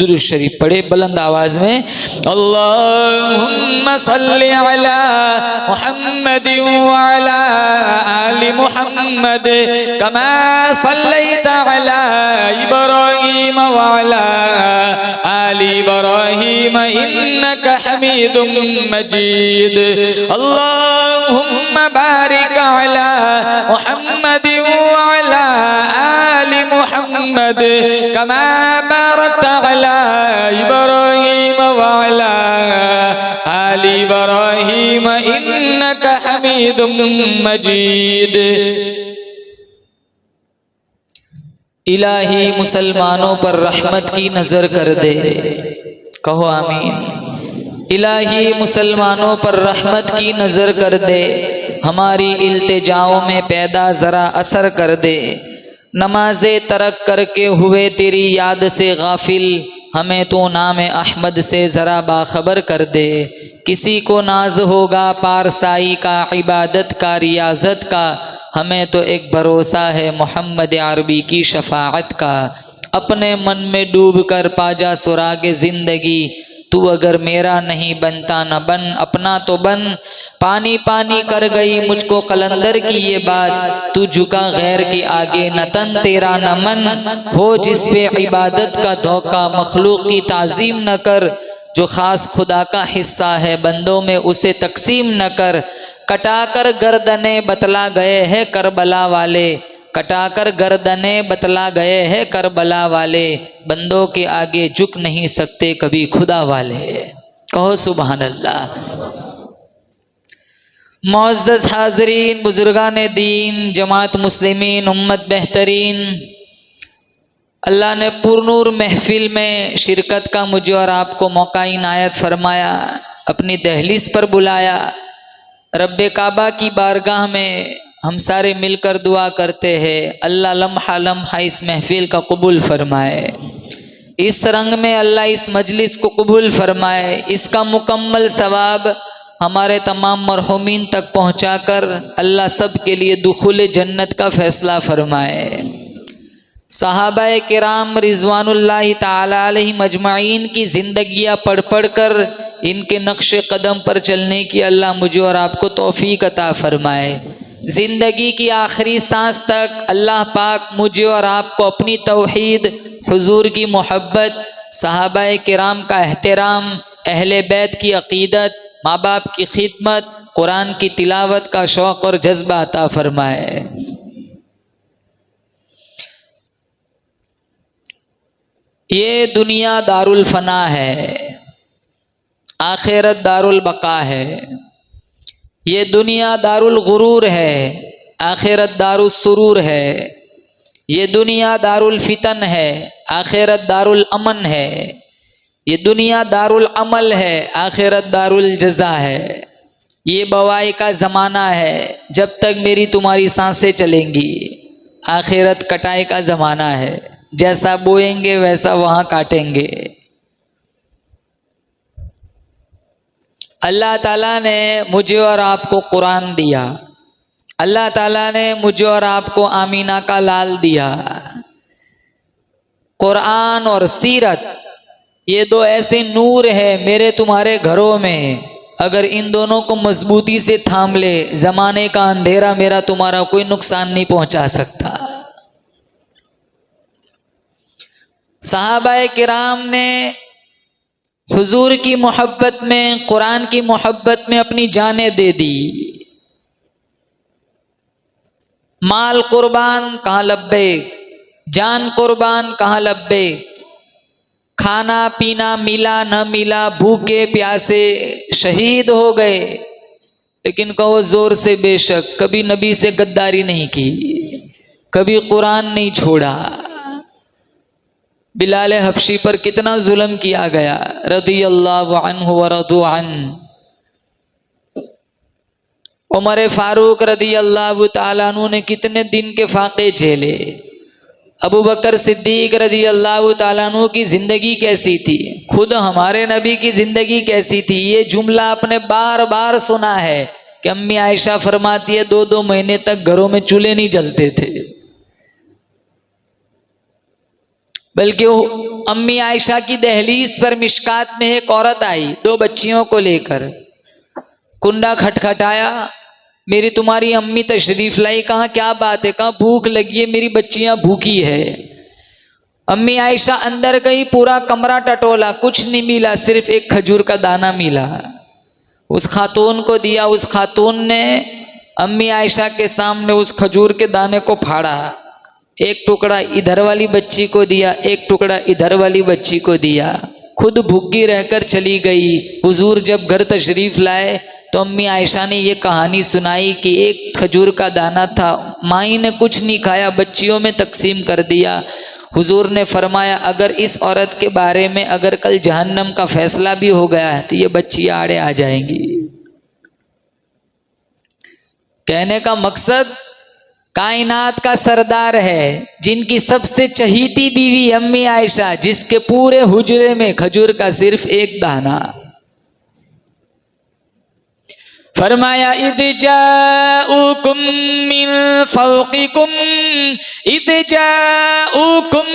दुरूद शरीफ पढ़े बुलंद आवाज में। अल्लाहुम्मा सल्लि अला मुहम्मद व अला आलि मुहम्मद कमा सल्लैता अला इब्राहीम व अला आलि इब्राहीम इन्नका हमीदुम मजीद। अल्लाहुम्मा बारिक अला मुहम्मद व अला आलि मुहम्मद कमा बारकता अला इब्राहीम वाला आलि इब्राहीम इन्नका हमीदुम मजीद। इलाही मुसलमानों पर रहमत की नजर कर दे, कहो आमीन। इलाही मुसलमानों पर रहमत की नजर कर दे, हमारी इल्तिजाओं में पैदा जरा असर कर दे। नमाज़े तरक करके हुए तेरी याद से गाफिल, हमें तो नाम अहमद से ज़रा बाखबर कर दे। किसी को नाज होगा पारसाई का, इबादत का, रियाजत का, हमें तो एक भरोसा है मोहम्मद अरबी की शफाअत का। अपने मन में डूब कर पाजा सुरागे ज़िंदगी, तू अगर मेरा नहीं बनता न बन, अपना तो बन। पानी पानी कर गई मुझको कलंदर की ये बात, तू झुका गैर के आगे न तन तेरा न मन। हो जिस पे इबादत का धोखा, मखलूक की ताज़ीम न कर। जो ख़ास खुदा का हिस्सा है बंदों में उसे तकसीम न कर। कटाकर गर्दने बतला गए हैं करबला वाले, कटाकर गर्दने बतला गए हैं करबला वाले। बंदों के आगे झुक नहीं सकते कभी खुदा वाले, कहो सुभान अल्लाह। मुअज़्ज़ज़ हाज़रीन, बुजुर्गान दीन, जमात मुस्लिमीन, उम्मत बेहतरीन, अल्लाह ने पुरनूर महफिल में शिरकत का मुझे और आपको मौका इनायत फरमाया, अपनी दहलीज पर बुलाया। रब्बे काबा की बारगाह में हम सारे मिलकर दुआ करते हैं, अल्लाह लम्हा लम्हा इस महफिल का कबूल फरमाए, इस रंग में अल्लाह इस मजलिस को कबूल फरमाए, इसका मुकम्मल सवाब हमारे तमाम मरहुमीन तक पहुँचाकर अल्लाह सब के लिए दुखुल जन्नत का फैसला फरमाए। सहाबाए किराम रिजवानुल्लाहि ताला अलैहि मजमाइन की जिंदगियां पढ़ पढ़ कर इनके नक्श कदम पर चलने की अल्लाह मुझे और आपको तौफीक अता फरमाए। जिंदगी की आखिरी सांस तक अल्लाह पाक मुझे और आपको अपनी तौहीद, हुजूर की मोहब्बत, सहाबाए किराम का एहतराम, अहले बैत की अकीदत, माँ बाप की खिदमत, कुरान की तिलावत का शौक़ और जज्बा अता फरमाए। ये दुनिया दारुल फना है, आखिरत दारुल बका है। ये दुनिया दारुल गुरूर है, आखिरत दारुल सुरूर है। ये दुनिया दारुल फितन है, आखिरत दारुल अमन है। ये दुनिया दारुल अमल है, आखिरत दारुल जज़ा है। ये बवाई का ज़माना है, जब तक मेरी तुम्हारी सांसें चलेंगी। आखिरत कटाई का ज़माना है, जैसा बोएंगे वैसा वहाँ काटेंगे। अल्लाह ताला ने मुझे और आपको कुरान दिया, अल्लाह ताला ने मुझे और आपको आमीना का लाल दिया। कुरान और सीरत ये दो ऐसे नूर है मेरे तुम्हारे घरों में, अगर इन दोनों को मजबूती से थाम ले, ज़माने का अंधेरा मेरा तुम्हारा कोई नुकसान नहीं पहुंचा सकता। सहाबाए किराम ने हुजूर की मोहब्बत में, कुरान की मोहब्बत में अपनी जानें दे दी। माल कुर्बान कहाँ लब्बैक, जान कुर्बान कहाँ लब्बैक। खाना पीना मिला न मिला, भूखे प्यासे शहीद हो गए, लेकिन कहो जोर से बेशक कभी नबी से गद्दारी नहीं की, कभी कुरान नहीं छोड़ा। बिलाल हबशी पर कितना जुल्म किया गया, रदियल्लाहु अन्हु व रदू अन्हु। उमर फारूक रदियल्लाहु ताला अन्हु ने कितने दिन के फाके झेले। अबू बकर सिद्दीक रदियल्लाहु ताला अन्हु की जिंदगी कैसी थी, खुद हमारे नबी की जिंदगी कैसी थी, ये जुमला आपने बार बार सुना है कि अम्मी आयशा फरमाती है 2-2 महीने तक घरों में चूल्हे नहीं जलते थे। बल्कि अम्मी आयशा की दहलीज पर मिशकात में एक औरत आई 2 बच्चियों को लेकर, कुंडा खटखटाया, मेरी तुम्हारी अम्मी तशरीफ लाई, कहाँ क्या बात है, कहाँ भूख लगी है, मेरी बच्चियां भूखी है। अम्मी आयशा अंदर गई, पूरा कमरा टटोला, कुछ नहीं मिला, सिर्फ एक खजूर का दाना मिला। उस खातून को दिया, उस खातून ने अम्मी आयशा के सामने उस खजूर के दाने को फाड़ा, एक टुकड़ा इधर वाली बच्ची को दिया, एक टुकड़ा इधर वाली बच्ची को दिया, खुद भूखी रहकर चली गई। हुजूर जब घर तशरीफ लाए तो अम्मी आयशा ने ये कहानी सुनाई कि एक खजूर का दाना था, माई ने कुछ नहीं खाया, बच्चियों में तकसीम कर दिया। हुजूर ने फरमाया अगर इस औरत के बारे में अगर कल जहन्नम का फैसला भी हो गया है तो ये बच्चियां आड़े आ जाएंगी। कहने का मकसद कायनात का सरदार है, जिनकी सबसे चहीती बीवी अम्मी आयशा, जिसके पूरे हुजरे में खजूर का सिर्फ एक दाना। फरमाया इद जाऊकुम मिन फौकिकुम, इद जाऊकुम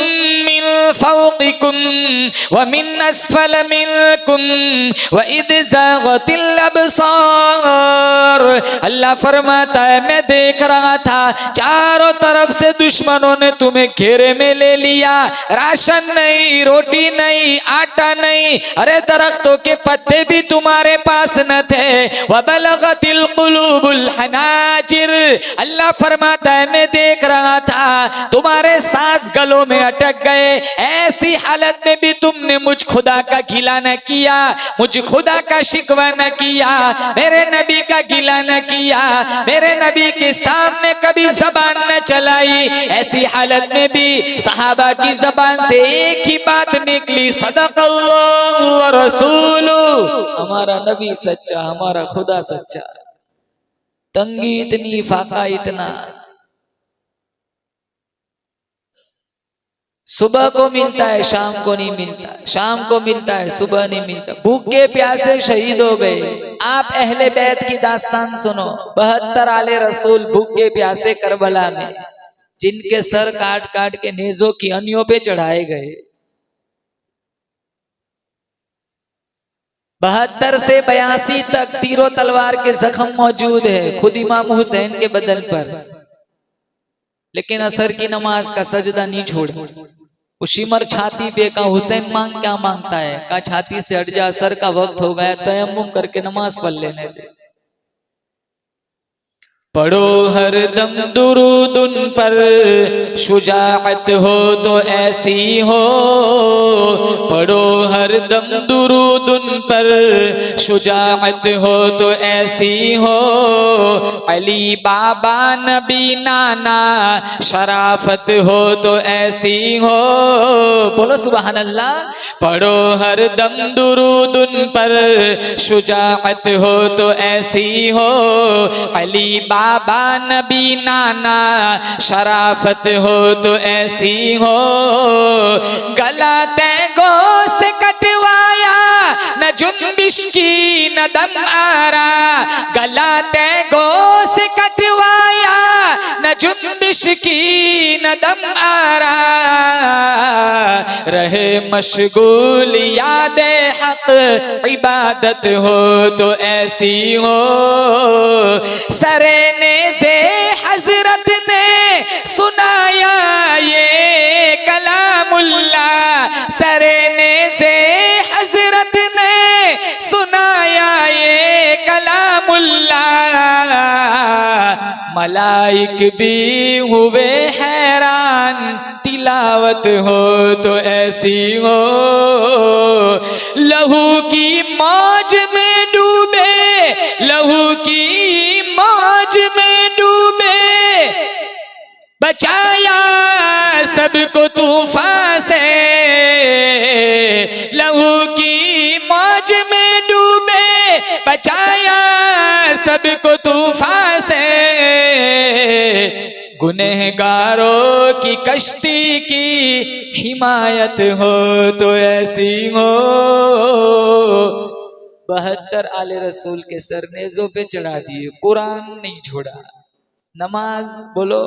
मिन फौकिकुम व मिन अस्फल मिनकुम व इद ज़ागतिल अबसार। अल्लाह फरमाता है मैं देख रहा था चारों तरफ से दुश्मनों ने तुम्हें घेरे में ले लिया, राशन नहीं, रोटी नहीं, आटा नहीं, अरे दरख्तों के पत्ते भी तुम्हारे पास न थे। वबल वबलगतिल कुलूबुल हनाजिर। अल्लाह फरमाता है मैं देख रहा था तुम्हारे सांस गलों में अटक गए, ऐसी हालत में भी तुमने मुझ खुदा का गिला न किया, मुझ खुदा का शिकवा न किया, मेरे नबी का गिला न किया, मेरे नबी के सामने कभी जबान न चलाई। ऐसी हालत में भी सहाबा की जबान से एक ही बात निकली, सदक़ल्लाहु व रसूलुहु। हमारा नबी सच्चा, हमारा खुदा सच्चा। तंगी इतनी, फाका इतना। सुबह को मिलता है, शाम को नहीं मिलता, शाम को मिलता है, सुबह नहीं मिलता। भूखे प्यासे शहीद हो गए। आप अहले बैत की दास्तान सुनो। 72 आले रसूल भूखे प्यासे करबला में, जिनके सर काट काट के नेजों की अनियों पे चढ़ाए गए। 72 से 82 तक तीरों तलवार के जख्म मौजूद है खुद इमाम हुसैन के बदन पर, लेकिन असर की नमाज का सजदा नहीं छोड़े। वो शिमर छाती पे का हुसैन मांग क्या मांगता है, का छाती से हट जा, असर का वक्त हो गया, तयम्मुम करके नमाज पढ़ लेने दे। पढ़ो हर दम दुरूद उन पर, शुजाअत हो तो ऐसी हो। पढ़ो हर दम दुरूद उन पर, शुजाअत हो तो ऐसी हो। अली बाबा नबी नाना, शराफत हो तो ऐसी हो। बोलो सुभान अल्लाह। पढ़ो हर दम दुरूद उन पर, शुजाअत हो तो ऐसी हो। अली बाबा नबी नाना, शराफत हो तो ऐसी हो। गला तैगो से कटवाया, न जुम्बिश की न दम आरा। गला तैगो से कटवाया, न जुम्बिश की न दम आरा। रहे मशगूल यादे हक, इबादत हो तो ऐसी हो। सरेने से हजरत ने सुनाया ये कलामुल्लाह। सरेने से हजरत ने सुनाया ये कलामुल्लाह। मलाइक भी हुए हैरान, तिलावत हो तो ऐसी हो। लहू की मौज में डूबे, लहू की मौज में डूबे, बचाया सबको तूफान से। लहू की मौज में डूबे, बचाया सबको तूफान से। गुनहगारों की कश्ती की हिमायत हो तो ऐसी हो। 72 आले रसूल के सर नेज़ों पे चढ़ा दिए, कुरान नहीं छोड़ा, नमाज बोलो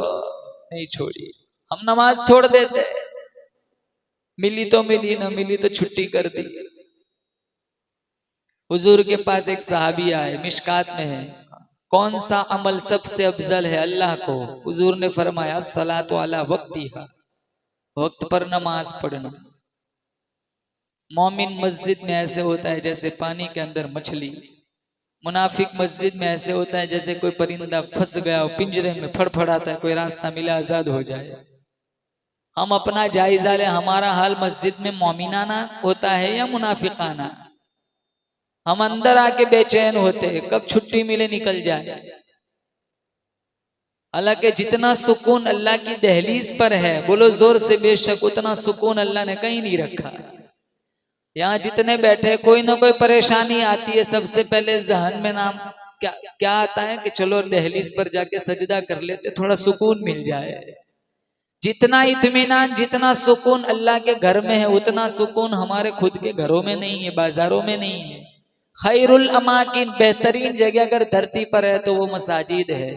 नहीं छोड़ी। हम नमाज छोड़ देते, मिली तो मिली, न मिली तो छुट्टी कर दी। हुजूर के पास एक सहाबी आए, मिशकात में है, कौन सा अमल सबसे अफजल है अल्लाह को? हुजूर ने फरमाया सलातो अला वक्तिहा, वक्त पर नमाज पढ़ना। मोमिन मस्जिद में ऐसे होता है जैसे पानी के अंदर मछली, मुनाफिक मस्जिद में ऐसे होता है जैसे कोई परिंदा फंस गया हो पिंजरे में, फड़फड़ाता है, कोई रास्ता मिला आजाद हो जाए। हम अपना जायजा ले, हमारा हाल मस्जिद में मोमिनाना होता है या मुनाफिकाना? हम अंदर आके बेचैन होते हैं, कब छुट्टी मिले निकल जाए। हालांकि जितना सुकून अल्लाह की दहलीज पर है, बोलो जोर से बेशक, उतना सुकून अल्लाह ने कहीं नहीं रखा। यहाँ जितने बैठे कोई ना कोई परेशानी आती है, सबसे पहले जहन में नाम क्या आता है कि चलो दहलीज पर जाके सजदा कर लेते, थोड़ा सुकून मिल जाए। जितना इत्मीनान, जितना सुकून अल्लाह के घर में है, उतना सुकून हमारे खुद के घरों में नहीं है, बाजारों में नहीं है। खैरुल अमाकिन, बेहतरीन जगह अगर धरती पर है तो वो मसाजिद है,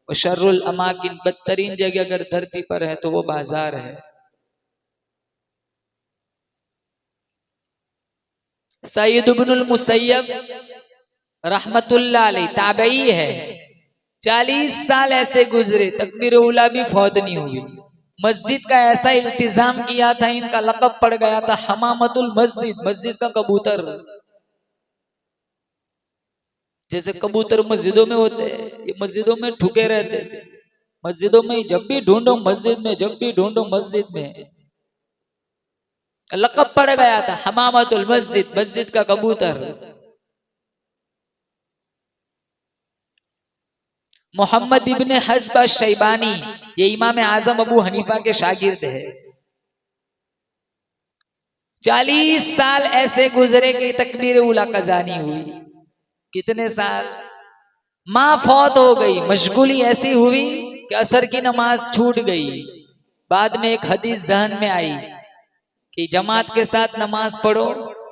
और शर्रुल अमाकिन, बदतरीन जगह अगर धरती पर है तो वो बाजार है। सईद इब्नुल मुसय्यब रहमतुल्लाह अलैह ताबई है, 40 साल ऐसे गुजरे, तकबीर उला भी फौत नहीं हुई। मस्जिद का ऐसा इल्तिजाम किया था, इनका लक़ब पड़ गया था हमामतुल मस्जिद, मस्जिद का कबूतर। जैसे कबूतर मस्जिदों में होते हैं, ये मस्जिदों में ठुके रहते थे, मस्जिदों में जब भी ढूंढो मस्जिद में, जब भी ढूंढो मस्जिद में। लक़ब पड़ गया था हमामतुल मस्जिद, मस्जिद का कबूतर। मोहम्मद इब्ने हज़्ब शैबानी, ये इमाम आजम अबू हनीफा के शागिर्द है। 40 साल ऐसे गुजरे कि तकबीर उला कज़ानी हुई। कितने साल? माँ फौत हो गई, मशगूली ऐसी हुई कि असर की नमाज छूट गई। बाद में एक हदीस जहन में आई कि जमात के साथ नमाज पढ़ो,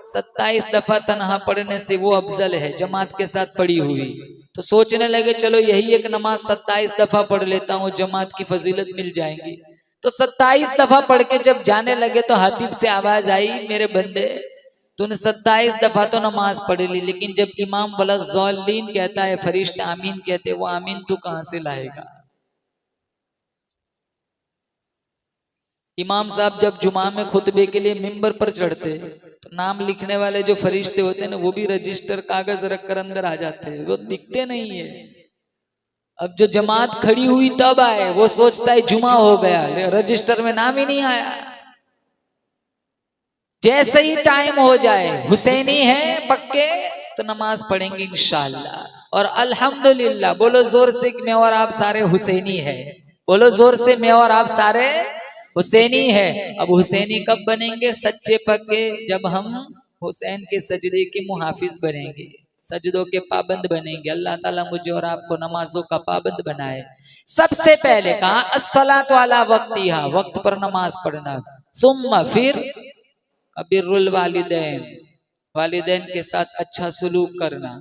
27 दफा तनहा पढ़ने से वो अफजल है जमात के साथ पढ़ी हुई। तो सोचने लगे चलो यही एक नमाज 27 दफा पढ़ लेता हूँ, जमात की फजीलत मिल जाएगी। तो 27 दफा पढ़ के जब जाने लगे तो हातिब से आवाज आई, मेरे बंदे तूने 27 दफा तो नमाज पढ़ ली, लेकिन जब इमाम वला ज़ालिन कहता है, फरिश्ते आमीन कहते, वो आमीन तू कहां से लाएगा? इमाम साहब जब जुमा में खुतबे के लिए मिंबर पर चढ़ते तो नाम लिखने वाले जो फरिश्ते होते हैं ना, वो भी रजिस्टर कागज रखकर अंदर आ जाते हैं, वो दिखते नहीं है। अब जो जमात खड़ी हुई तब आए, वो सोचता है जुमा हो गया, रजिस्टर में नाम ही नहीं आया। जैसे ही टाइम हो जाए, हुसैनी है पक्के तो नमाज पढ़ेंगे इंशाअल्लाह। और अल्हम्दुलिल्लाह बोलो जोर से, मैं और आप सारे हुसैनी है। बोलो जोर से, मैं और आप सारे हुसैनी है। अब हुसैनी कब बनेंगे सच्चे पक्के? जब हम हुसैन के सजदे के मुहाफिज बनेंगे, सजदों के पाबंद बनेंगे। अल्लाह ताला मुझे और आपको नमाजों का पाबंद बनाए। सबसे पहले कहा अस्सलातु अला वक्तिहा, वक्त पर नमाज पढ़ना। सुम्मा फिर बिर्रुल वालिदैन, वालिदैन के साथ अच्छा सलूक करना।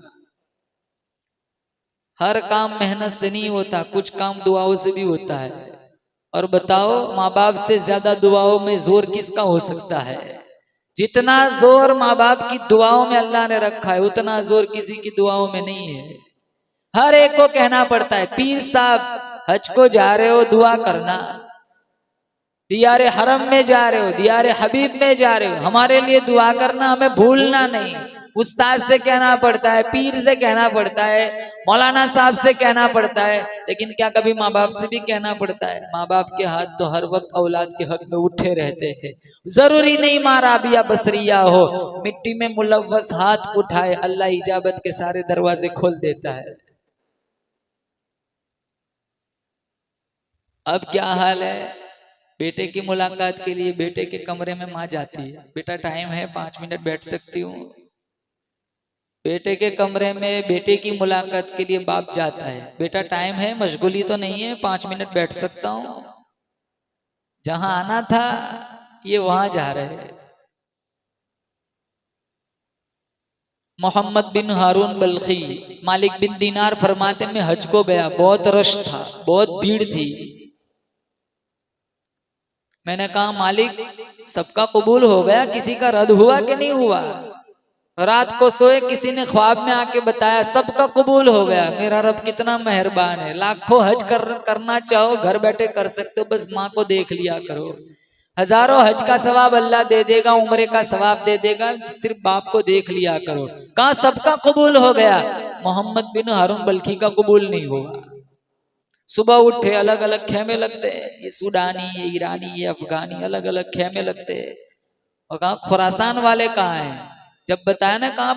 हर काम मेहनत से नहीं होता, कुछ काम दुआओं से भी होता है। और बताओ माँ बाप से ज्यादा दुआओं में जोर किसका हो सकता है? जितना जोर माँ बाप की दुआओं में अल्लाह ने रखा है, उतना जोर किसी की दुआओं में नहीं है। हर एक को कहना पड़ता है, पीर साहब हज को जा रहे हो दुआ करना, दियारे हरम में जा रहे हो, दियारे हबीब में जा रहे हो, हमारे लिए दुआ करना, हमें भूलना नहीं। उस्ताद से कहना पड़ता है, पीर से कहना पड़ता है, मौलाना साहब से कहना पड़ता है, लेकिन क्या कभी माँ बाप से भी कहना पड़ता है? माँ बाप के हाथ तो हर वक्त औलाद के हक में उठे रहते हैं। जरूरी नहीं मारा बिया बसरिया हो, मिट्टी में मुलव्वस हाथ उठाए, अल्लाह इजाबत के सारे दरवाजे खोल देता है। अब क्या हाल है? बेटे की मुलाकात के लिए बेटे के कमरे में माँ जाती है, बेटा टाइम है 5 मिनट बैठ सकती हूँ। बेटे के कमरे में बेटे की मुलाकात के लिए बाप जाता है, बेटा टाइम है, मशगूली तो नहीं है, 5 मिनट बैठ सकता हूँ। जहां आना था ये वहां जा रहे हैं। मोहम्मद बिन हारून बल्खी मालिक बिन दीनार फरमाते, मैं हज को गया, बहुत रश था, बहुत भीड़ थी। मैंने कहा मालिक सबका कबूल हो गया, किसी का रद्द हुआ कि नहीं हुआ? रात को सोए, किसी ने ख्वाब में आके बताया सबका कबूल हो गया। मेरा रब कितना मेहरबान है, लाखों हज करना चाहो घर बैठे कर सकते हो, बस माँ को देख लिया करो। हजारों हज का सवाब अल्लाह दे देगा, उम्रे का सवाब दे देगा, सिर्फ बाप को देख लिया करो। कहा सबका कबूल हो गया, मोहम्मद बिन हारून बल्खी का कबूल नहीं हुआ। सुबह उठे, अलग अलग खेमे लगते हैं, ये सूडानी, ये ईरानी, ये अफगानी, अलग अलग खेमे लगते हैं। और कहा खुरासान वाले कहाँ हैं? जब बताया ना कहा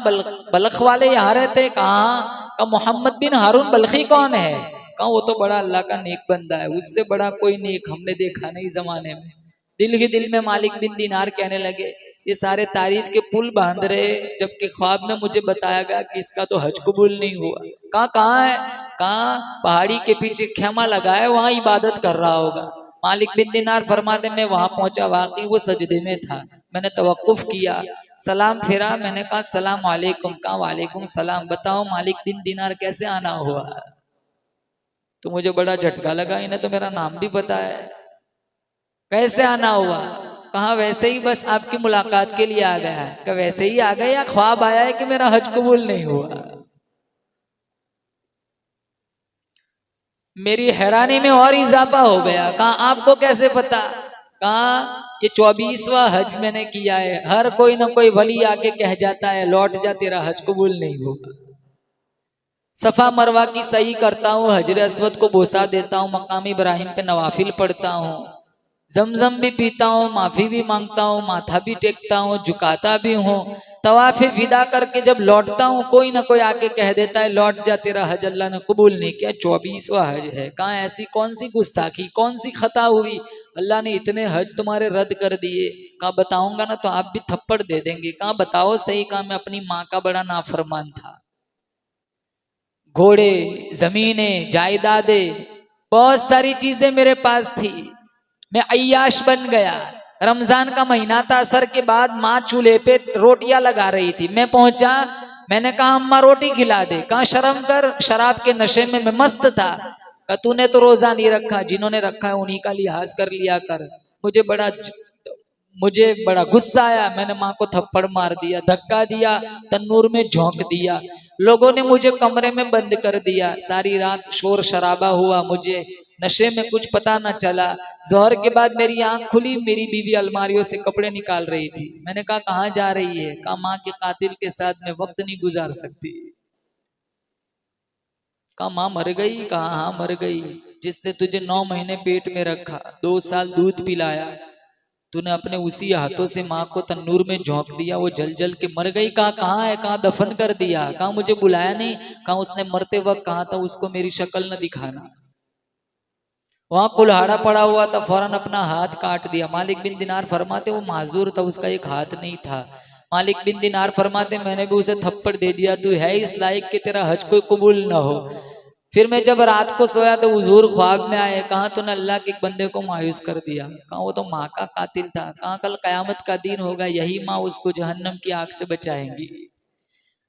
बल्ख वाले यहाँ रहते, कहा मोहम्मद बिन हारून बल्खी कौन है? कहा वो तो बड़ा अल्लाह का नेक बंदा है, उससे बड़ा कोई नेक हमने देखा नहीं जमाने में। दिल ही दिल में मालिक बिन दीनार कहने लगे, ये सारे तारीफ के पुल बांध रहे, जबकि ख्वाब में मुझे बताया गया कि इसका तो हज कबूल नहीं हुआ। कहाँ है? कहा पहाड़ी के पीछे खेमा लगा है, वहां इबादत कर रहा होगा। मालिक बिन दीनार फरमाते, मैं वहां पहुंचा, वाकई वो सजदे में था। मैंने तवक्कुफ किया, सलाम फेरा, मैंने कहा सलाम वालेकुम। कहा वालेकुम सलाम, बताओ मालिक बिन दीनार कैसे आना हुआ? तो मुझे बड़ा झटका लगा, इन्हें तो मेरा नाम भी पता है, कैसे आना हुआ? कहा वैसे ही, बस आपकी मुलाकात के लिए आ गया है। क्या वैसे ही आ गए या ख्वाब आया है कि मेरा हज कबूल नहीं हुआ? मेरी हैरानी में और इजाफा हो गया। कहा आपको कैसे पता? कहा ये 24वां हज मैंने किया है, हर कोई ना कोई वली आके कह जाता है लौट जा, तेरा हज कबूल नहीं होगा। सफ़ा मरवा की सही करता हूँ, हजर अस्वद को बोसा देता हूँ, मकाम इब्राहिम पे नवाफिल पढ़ता हूँ, जमजम भी पीता हूँ, माफी भी मांगता हूँ, माथा भी टेकता हूँ, झुकाता भी हूँ। तवाफे विदा करके जब लौटता हूँ कोई ना कोई आके कह देता है लौट जा, तेरा हज अल्लाह ने कबूल नहीं किया, 24वां हज है। कहाँ ऐसी कौन सी गुस्ताखी, कौन सी खता हुई, अल्लाह ने इतने हज तुम्हारे रद्द कर दिए। कहाँ बताऊंगा ना तो आप भी थप्पड़ दे देंगे। कहाँ बताओ सही, कहाँ मैं अपनी माँ का बड़ा नाफरमान था। घोड़े, जमीनें, जायदादें, बहुत सारी चीजें मेरे पास थी, मैं अय्याश बन गया। रमजान का महीना था, असर के बाद माँ चूल्हे पे रोटियां लगा रही थी, मैं पहुंचा, मैंने कहा अम्मा रोटी खिला दे। कहा शर्म कर, शराब के नशे में मैं मस्त था। कहा तूने तो रोजा नहीं रखा, जिन्होंने रखा है उन्हीं का लिहाज कर लिया कर। मुझे बड़ा गुस्सा आया, मैंने माँ को थप्पड़ मार दिया, धक्का दिया, तन्नूर में झोंक दिया। लोगों ने मुझे कमरे में बंद कर दिया, सारी रात शोर शराबा हुआ, मुझे नशे में कुछ पता न चला। जोहर के बाद मेरी आंख खुली, मेरी बीवी अलमारियों से कपड़े निकाल रही थी। मैंने कहा कहाँ जा रही है? कहा माँ के कातिल के साथ मैं वक्त नहीं गुजार सकती। कहा माँ मर गई? कहा हाँ मर गई। जिसने तुझे 9 महीने पेट में रखा, 2 साल दूध पिलाया, तूने अपने उसी हाथों से माँ को तन्नूर में झोंक दिया, वो जल जल के मर गई। कहा कहाँ है? कहा दफन कर दिया। कहा मुझे बुलाया नहीं? कहा उसने मरते वक्त कहा था उसको मेरी शक्ल न दिखाना। वहां कुल्हाड़ा पड़ा हुआ था, फौरन अपना हाथ काट दिया। मालिक बिन दिनार फरमाते वो माजूर था, उसका एक हाथ नहीं था। मालिक बिन दिनार फरमाते मैंने भी उसे थप्पड़ दे दिया, तू है इस लायक कि तेरा हज कोई कबूल ना हो। फिर मैं जब रात को सोया तो हुजूर ख्वाब में आए, कहा तूने अल्लाह के एक बंदे को मायूस कर दिया। कहा वो तो माँ का कातिल था। कहा कल कयामत का दिन होगा, यही माँ उसको जहन्नम की आग से बचाएंगी।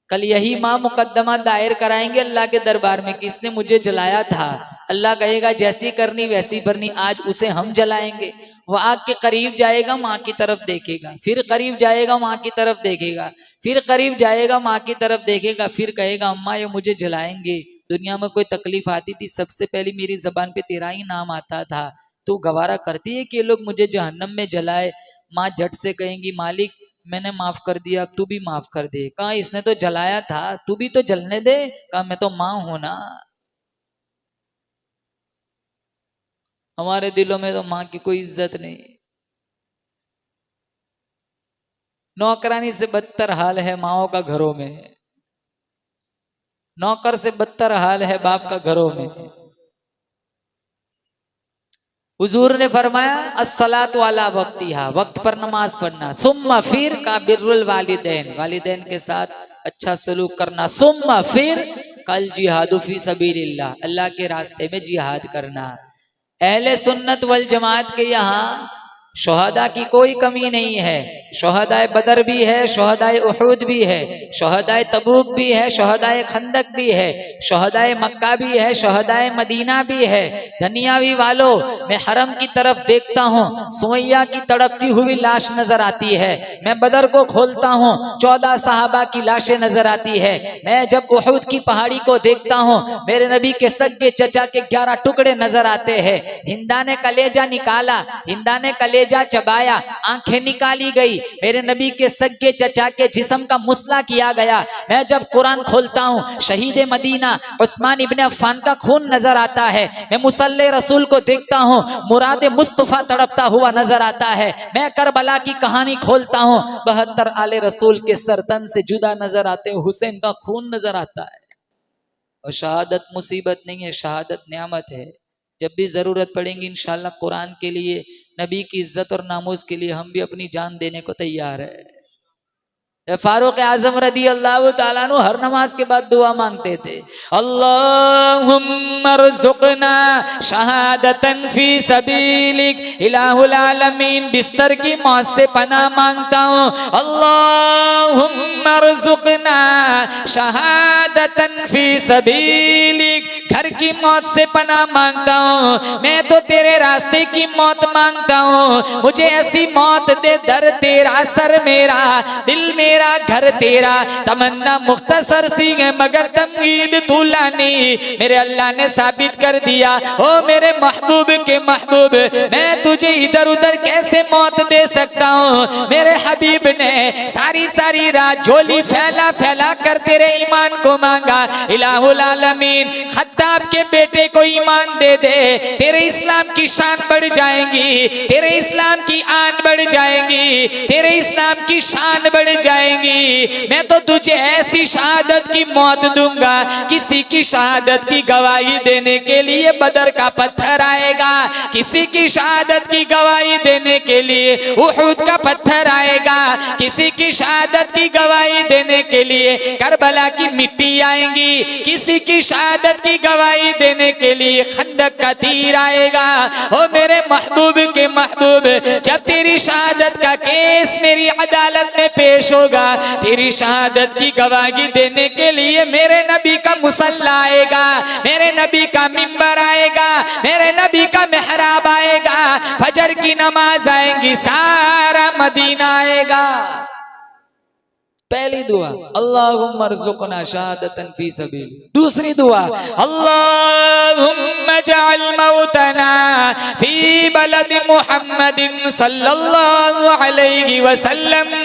कल यही माँ मुकद्दमा दायर कराएंगे अल्लाह के दरबार में कि इसने मुझे जलाया था। अल्लाह कहेगा जैसी करनी वैसी भरनी, आज उसे हम जलाएंगे। वह आग के करीब जाएगा, माँ की तरफ देखेगा, फिर करीब जाएगा, माँ की तरफ देखेगा, फिर करीब जाएगा, माँ की तरफ देखेगा, फिर कहेगा अम्मा ये मुझे जलाएंगे। दुनिया में कोई तकलीफ आती थी, सबसे पहले मेरी जबान पे तेरा ही नाम आता था। तो गवारा करती है कि ये लोग मुझे जहन्नम में जलाए। माँ झट से कहेंगी मालिक मैंने माफ कर दिया, अब तू भी माफ कर दे। कहा इसने तो जलाया था, तू भी तो जलने दे। कहा मैं तो माँ हूं ना। हमारे दिलों में तो माँ की कोई इज्जत नहीं। नौकरानी से बदतर हाल है माओ का घरों में, नौकर से बदतर हाल है बाप का घरों में। हुजूर ने फरमाया अस्सलात वाला वक्तिहा, वक्त पर नमाज पढ़ना। सुम्मा फिर का बिर्रुल वालिदैन, वालिदैन के साथ अच्छा सलूक करना। सुम्मा फिर कल जिहादु फी सबीलिल्लाह, अल्लाह के रास्ते में जिहाद करना। अहले सुन्नत वल जमात के यहाँ शोहदा की कोई कमी नहीं है। शोहदाए बदर भी है, शोहदाए उहूद भी है, शोहदाए तबूक भी है, शोहदाए खंदक भी है, शोहदाए मक्का भी है, शोहदाए मदीना भी है। दुनियावी वालों, मैं हरम की तरफ देखता हूँ, सुमैया की तड़पती हुई लाश नजर आती है। मैं बदर को खोलता हूँ, 14 साहबा की लाशें नजर आती है। मैं जब उहूद की पहाड़ी को देखता हूँ, मेरे नबी के सगे चचा के 11 टुकड़े नजर आते हैं। हिंदा ने कलेजा निकाला, हिंदा ने कलेजा चबाया, आंखें निकाली गई, मेरे नबी के सगे चचा के जिस्म का मुसला किया गया। मैं जब कुरान खोलता हूँ, शहीद मदीना उस्मान इब्ने अफ़्फ़ान का खून नजर आता है। मैं मुसल्ले रसूल को देखता हूँ, मुराद मुस्तफा तड़पता हुआ नजर आता है। मैं करबला की कहानी खोलता हूँ, 72 आले रसूल के सरतन से जुदा नजर आते, हुसैन का खून नजर आता है। और शहादत मुसीबत नहीं है, शहादत नियामत है। जब भी जरूरत पड़ेगी इंशाल्लाह कुरान के लिए, नबी की इज्जत और नामूस के लिए हम भी अपनी जान देने को तैयार है। फारूक आजम रदी अल्लाह ताला अन्हु हर नमाज के बाद दुआ मांगते थे, अल्लाहुम्मा रज़ुक़ना शहादतन फी सबीलिक। इलाहुल आलमीन बिस्तर की मौत से पनाह मांगता हूँ। अल्लाहुम्मा रज़ुक़ना शहादतन फी सबीलिक। घर की मौत से पनाह मांगता हूँ, मैं तो तेरे रास्ते की मौत मांगता हूँ। मुझे ऐसी मौत दे, दर तेरा सर मेरा, दिल मेरा घर तेरा, तमन्ना मुख्तसर सी है मगर तमहीद तूलानी। मेरे अल्लाह ने साबित कर दिया, ओ मेरे महबूब के महबूब, मैं तुझे इधर उधर कैसे मौत दे सकता हूँ। मेरे हबीब ने सारी सारी रात झोली फैला फैला कर तेरे ईमान को मांगा। इलाहुल आलमीन खत्ताब के बेटे को ईमान दे दे, तेरे इस्लाम की शान बढ़ जाएंगी, तेरे इस्लाम की आन बढ़ जाएंगी, तेरे इस्लाम की शान बढ़ जाएंगी। मैं तो तुझे ऐसी शहादत की मौत दूंगा, किसी की शहादत की गवाही देने के लिए बदर का पत्थर आएगा, किसी की शहादत की गवाही देने के लिए उहुद का पत्थर आएगा, किसी की शहादत की गवाही देने के लिए करबला की मिट्टी आएगी, किसी की शहादत की गवाही देने के लिए खंदक का तीर आएगा। ओ मेरे महबूब के महबूब, जब तेरी शहादत का केस मेरी अदालत में पेश होगा, तेरी शहादत की गवाही देने के लिए मेरे नबी का मुसल्ला आएगा, मेरे नबी का मिंबर आएगा, मेरे नबी का मेहराब आएगा, फजर की नमाज आएंगी, सारा मदीना आएगा। पहली दुआ अल्लाहुम्मा अर्ज़ुक़ना शहादतन फी सबील। दूसरी दुआ अल्लाहुम्मा जअल मौतना फी बलद मुहम्मदिन सल्लल्लाहु अलैहि वसल्लम।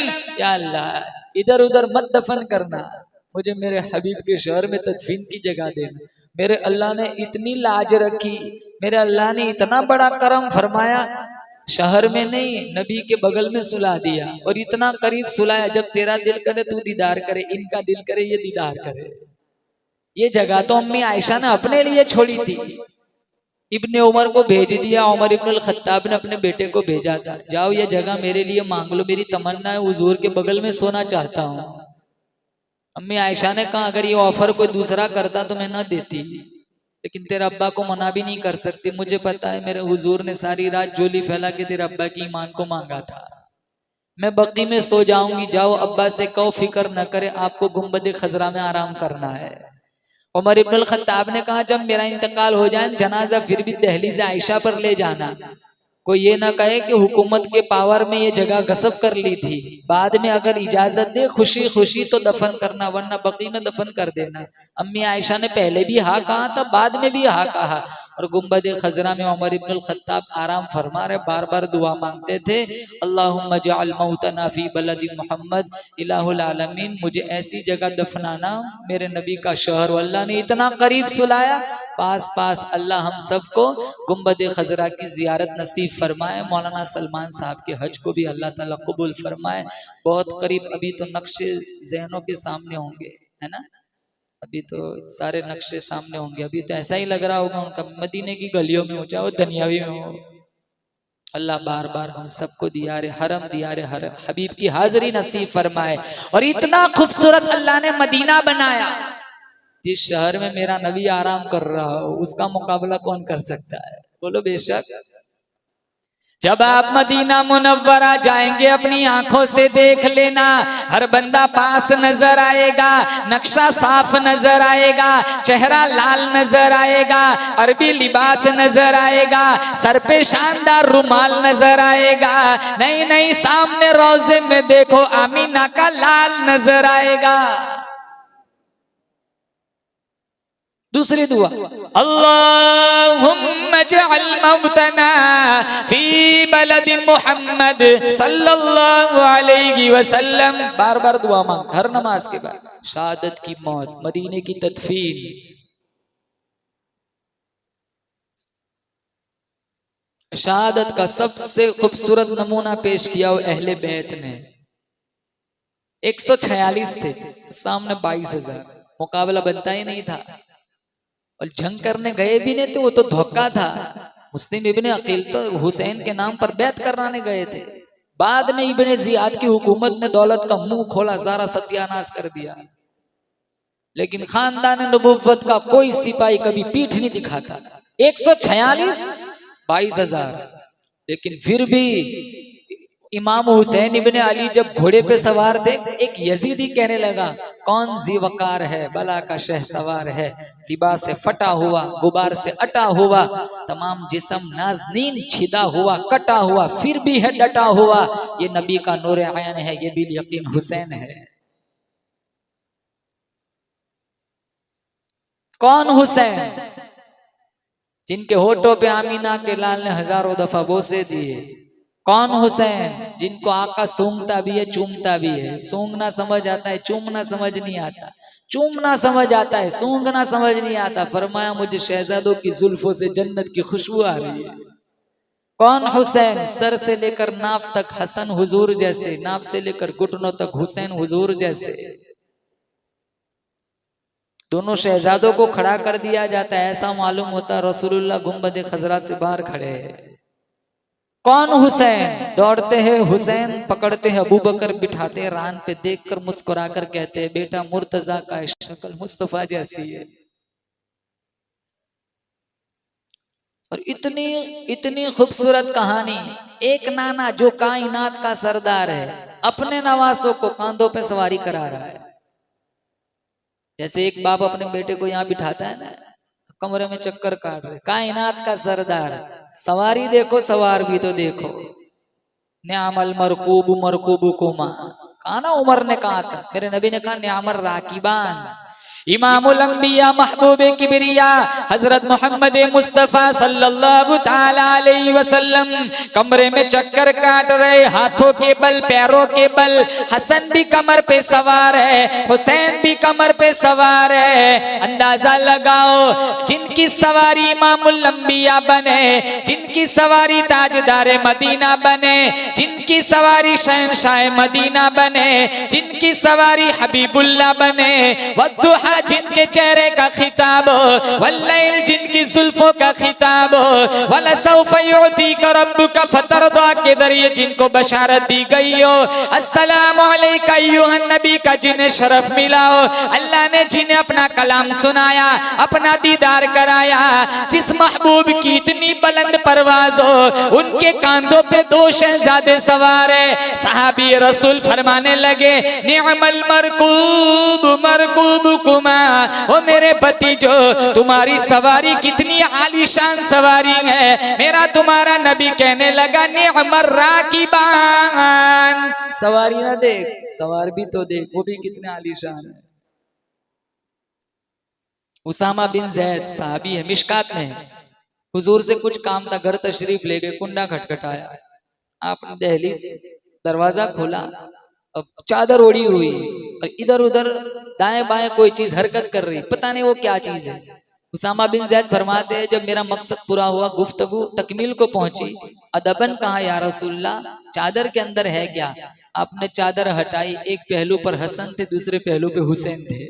या अल्लाह इधर उधर मत दफन करना, मुझे मेरे हबीब के शहर में तदफीन की जगह देना। मेरे अल्लाह ने इतनी लाज रखी, मेरे अल्लाह ने इतना बड़ा करम फरमाया, शहर में नहीं नबी के बगल में सुला दिया, और इतना करीब सुलाया जब तेरा दिल करे तू दीदार करे, इनका दिल करे ये दीदार करे। ये जगह तो अम्मी आयशा ने अपने लिए छोड़ी थी, इब्ने उमर को भेज दिया, उमर इब्नुल खत्ताब ने अपने बेटे को भेजा था, जाओ ये जगह मेरे लिए मांग लो, मेरी तमन्ना है हुजूर के बगल में सोना चाहता हूँ। अम्मी आयशा ने कहा अगर ये ऑफर कोई दूसरा करता तो मैं ना देती, लेकिन तेरे अब्बा को मना भी नहीं कर सकती, मुझे पता है मेरे हुजूर ने सारी रात झोली फैला के तेरे अब्बा की ईमान को मांगा था, मैं बक्की में सो जाऊंगी, जाओ अब्बा से कहो फिक्र न करे, आपको गुंबद खजरा में आराम करना है। उमर इब्नुल खत्ताब ने कहा जब मेरा इंतकाल हो जाए जनाजा फिर भी दहलीज आयशा पर ले जाना, कोई ये ना कहे कि हुकूमत के पावर में ये जगह गसब कर ली थी, बाद में अगर इजाजत दे खुशी खुशी तो दफन करना, वरना बकी में दफन कर देना। अम्मी आयशा ने पहले भी हाँ कहा था, बाद में भी हाँ कहा, और गुंबद खजरा में उमर इब्नुल खत्ताब आराम फरमा रहे, बार बार दुआ मांगते थे अल्लाहुम्मा जअल मौतना फी बलदी मोहम्मद, इलाहुल आलमीन मुझे ऐसी जगह दफनाना मेरे नबी का शहर। अल्लाह ने इतना करीब सुलाया, पास पास अल्लाह हम सबको गुंबद खजरा की जियारत नसीब फरमाए, मौलाना सलमान साहब के हज को भी अल्लाह ताला कबूल फरमाए। बहुत करीब, अभी तो नक्शे ज़हनों के सामने होंगे, है ना, अभी तो सारे नक्शे सामने होंगे, अभी तो ऐसा ही लग रहा होगा उनका मदीने की गलियों में हो, चाहे दुनियावी में हो। अल्लाह बार बार हम सबको दियारे हरम दियारे हरम हबीब की हाजिरी नसीब फरमाए। और इतना खूबसूरत अल्लाह ने मदीना बनाया, जिस शहर में मेरा नबी आराम कर रहा हो उसका मुकाबला कौन कर सकता है, बोलो बेशक। जब आप मदीना मुनव्वरा जाएंगे अपनी आंखों से देख लेना, हर बंदा पास नजर आएगा, नक्शा साफ नजर आएगा, चेहरा लाल नजर आएगा, अरबी लिबास नजर आएगा, सर पे शानदार रुमाल नजर आएगा। नहीं नहीं, सामने रोजे में देखो आमीना का लाल नजर आएगा। दूसरी दुआ अल्लाहुम्मा जअल मौतना फी बलदि मुहम्मद सल्लल्लाहु अलैहि वसल्लम। बार बार दुआ मांग हर नमाज के बाद, शहादत की मौत, मदीने की तदफीन। शहादत का सबसे खूबसूरत नमूना पेश किया वो अहले बैत ने। 146 थे, सामने 22,000, मुकाबला बनता ही नहीं था। और जंग करने गए भी नहीं थे, वो तो धोखा था। मुस्लिम इब्ने अकील तो हुसैन के नाम पर बैत कराने गए थे, बाद में इब्ने जियाद की हुकूमत ने दौलत का मुंह खोला, सारा सत्यानाश कर दिया। लेकिन खानदान नबुव्वत का कोई सिपाही कभी पीठ नहीं दिखाता। 146 22,000, लेकिन फिर भी इमाम हुसैन इब्ने अली जब घोड़े पे सवार थे, एक यजीदी कहने लगा, कौन ज़ीवकार है, बला का शह सवार है, लिबास से फटा हुआ, गुबार से अटा हुआ, तमाम जिस्म नाज़नीन छिदा हुआ, कटा हुआ, फिर भी है डटा हुआ, ये नबी का नूर आयन है, ये बिल यकीन हुसैन है। कौन हुसैन? जिनके होठों पे आमीना के लाल ने हजारों दफा बोसे दिए। कौन हुसैन? जिनको आका सूंघता भी है, चूमता भी है। सूंघना समझ आता है, चूमना समझ नहीं आता। चूमना समझ आता है, सूंघना समझ नहीं आता। फरमाया मुझे शहजादों की जुल्फों से जन्नत की खुशबू आ रही है। कौन हुसैन? सर से लेकर नाफ तक हसन हुजूर जैसे, नाफ से लेकर घुटनों तक हुसैन हुजूर जैसे। दोनों शहजादों को खड़ा कर दिया जाता है, ऐसा मालूम होता रसूलुल्लाह गुंबद खजरा से बाहर खड़े हैं। कौन हुसैन? दौड़ते हैं हुसैन, पकड़ते हैं अबू बकर, बिठाते हैं रान पे, देखकर मुस्कुराकर कहते हैं बेटा मुर्तजा का शक्ल मुस्तफा जैसी है। और इतनी इतनी खूबसूरत कहानी। एक नाना जो कायनात का सरदार है, अपने नवासों को कांधों पे सवारी करा रहा है। जैसे एक बाप अपने बेटे को यहाँ बिठाता है ना, कमरे में चक्कर काट रहे, कायनात का सरदार, सवारी देखो, सवार भी तो देखो। न्यामल मरकूब मरकूब कुमा, कहा ना उमर ने कहा था, मेरे नबी ने कहा न्यामर राकिबान। इमामुल अंबिया महबूबे किबरिया हजरत मोहम्मद मुस्तफा सल्लल्लाहु ताला अलैहि वसल्लम कमरे में चक्कर काट रहे, हाथों के बल, पैरों के बल। हसन भी कमर पे सवार है, हुसैन भी कमर पे सवार है। अंदाजा लगाओ, जिनकी सवारी इमामुल अंबिया बने, जिनकी सवारी ताजदार मदीना बने, जिनकी सवारी शहंशाह मदीना बने, जिनकी सवारी हबीबुल्लाह बने, वद्दुहा जिनके चेहरे का खिताब हो, वल्लैल जिनकी जुल्फों का खिताब हो, वलसौफ युअतीका रब्बुका फतरदा के जरिए जिनको बशारत दी गई हो, अस्सलामु अलैका अय्युहन नबी का जिन्हें शरफ मिला हो, अल्लाह ने जिन्हें अपना कलाम सुनाया, अपना दीदार कराया, जिस महबूब की इतनी बुलंद परवाज हो, उनके कांधों पे दो शहजादे सवार है। सहाबी रसूल फरमाने लगे, निअमल मरकूब मरकूब, ओ मेरे भतीजो, तुम्हारी सवारी कितनी आलीशान सवारी है। मेरा तुम्हारा नबी कहने लगा, निअमर राकिबान, सवारी ना देख, सवार भी तो देख, वो भी कितने आलीशान है। उसामा बिन जैद साहबी है, मिशकात में हुजूर से कुछ काम था, घर तशरीफ ले गए, कुंडा खटखटाया, आपने दहलीज से दरवाजा खोला, अब चादर ओढ़ी हुई और इधर उधर दाएं बाएं कोई चीज हरकत कर रही, पता नहीं वो क्या चीज है। उसामा बिन जैद फरमाते हैं, जब मेरा मकसद पूरा हुआ, गुफ्तगू तकमील को पहुंची, अदबन कहा या रसूलल्लाह चादर के अंदर है क्या? आपने चादर हटाई, एक पहलू पर हसन थे, दूसरे पहलू पे हुसैन थे।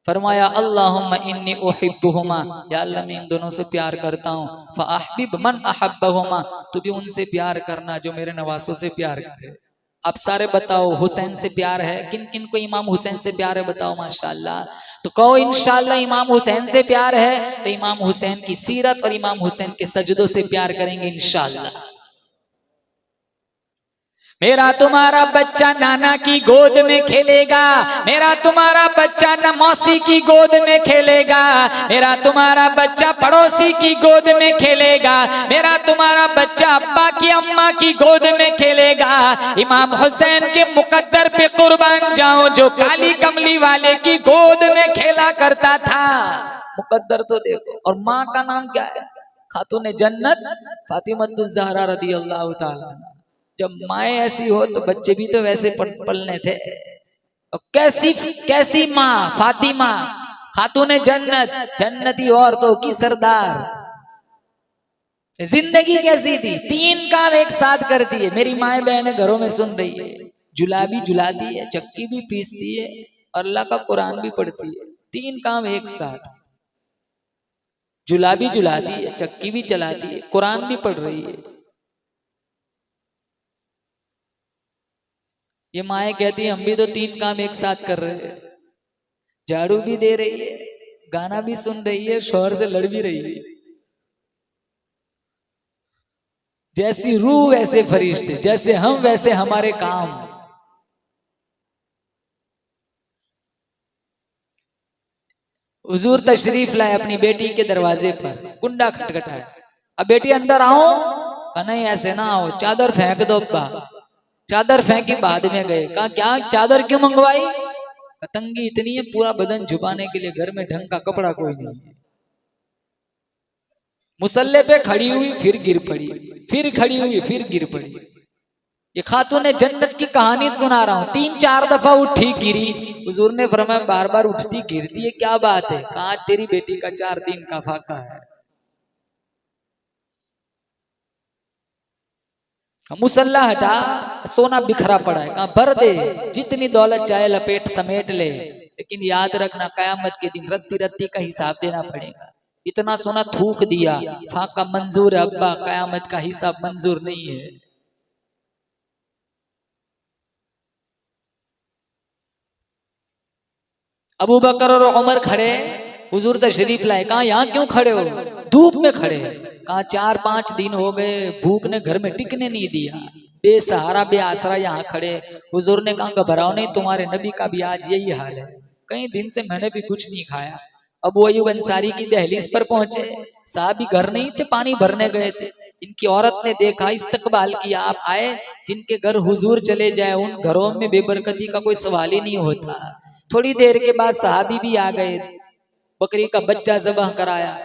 फरमाया अल्लाहुम्मा इन्नी उहिब्बुहुमा, या अल्लाह मैं इन दोनों से प्यार करता हूँ। फअहबिब मन अहब्बहुमा, तू भी उनसे प्यार करना जो मेरे नवासों से प्यार करे। आप सारे बताओ हुसैन से प्यार है? किन किन को इमाम हुसैन से प्यार है बताओ माशाल्लाह। तो कहो इंशाल्लाह इमाम हुसैन से प्यार है तो इमाम हुसैन की सीरत और इमाम हुसैन के सजदों से प्यार करेंगे इंशाल्लाह। मेरा तुम्हारा बच्चा नाना की गोद में खेलेगा, मेरा तुम्हारा बच्चा न मौसी की गोद में खेलेगा, मेरा तुम्हारा बच्चा पड़ोसी की गोद में खेलेगा, मेरा तुम्हारा बच्चा अब्बा की अम्मा की गोद में खेलेगा। इमाम हुसैन के मुकद्दर पे कुर्बान जाऊं जो काली कमली वाले की गोद में खेला करता था। मुकद्दर तो देखो। और माँ का नाम क्या है? खातून जन्नत फातिमतुज़ ज़हरा रज़ियल्लाहु ताला। जब माए ऐसी हो तो बच्चे भी तो वैसे पलने थे। और कैसी माँ फातिमा, खातून जन्नत, जन्नती औरतों की सरदार। जिंदगी कैसी थी? 3 काम एक साथ करती है। मेरी माए बहनें घरों में सुन रही है, जुला भी जुलाती है, चक्की भी पीसती है और अल्लाह का कुरान भी पढ़ती है। 3 काम एक साथ, जुला भी जुलाती है, चक्की भी चलाती है, कुरान भी पढ़ रही है। ये माए कहती है हम भी तो 3 काम एक साथ कर रहे हैं, झाड़ू भी दे रही है, गाना भी सुन रही है, शौहर से लड़ भी रही है। जैसी रूह वैसे फरिश्ते, जैसे हम वैसे हमारे काम। हुजूर तशरीफ लाए अपनी बेटी के दरवाजे पर, कुंडा खटखटाया। अब बेटी अंदर आओ, कहा नहीं ऐसे ना आओ, चादर फेंक दो अब्बा। चादर फेंकी, बाद में गए। कहा क्या चादर क्यों मंगवाई? तंगी इतनी है, पूरा बदन छुपाने के लिए घर में ढंग का कपड़ा कोई नहीं है। मुसल्ले पे खड़ी हुई, फिर गिर पड़ी, फिर खड़ी हुई, फिर गिर पड़ी। ये खातूने जन्नत की कहानी सुना रहा हूं। 3-4 दफा उठी, गिरी। हुजूर ने फरमाया बार बार उठती गिरती है, क्या बात है? कहा तेरी बेटी का 4 दिन का फाका है। मुसल्ला हटा, सोना बिखरा पड़ा है। कहा भर दे, जितनी दौलत चाहे लपेट समेट ले, लेकिन याद रखना कयामत के दिन रत्ती रत्ती का हिसाब देना पड़ेगा। इतना सोना थूक दिया, फाका मंजूर है अब्बा, कयामत का हिसाब मंजूर नहीं है। अबू बकर और उमर खड़े, हुजूर तशरीफ लाए। कहा यहाँ क्यों खड़े हो? धूप में खड़े। कहा 4-5 दिन हो गए, भूख ने घर में टिकने नहीं दिया, बेसहारा बेआसरा यहाँ खड़े। हुजूर ने कहा घबराओ नहीं, तुम्हारे नबी का भी आज यही हाल है, कई दिन से मैंने भी कुछ नहीं खाया। अबू अय्यूब अंसारी की दहलीज पर पहुंचे, साहबी घर नहीं थे, पानी भरने गए थे। इनकी औरत ने देखा, इस्तकबाल किया। आप आए, जिनके घर हुजूर चले जाए उन घरों में बेबरकती का कोई सवाल ही नहीं होता। थोड़ी देर के बाद साहबी भी आ गए, बकरी का बच्चा ज़बह कराया।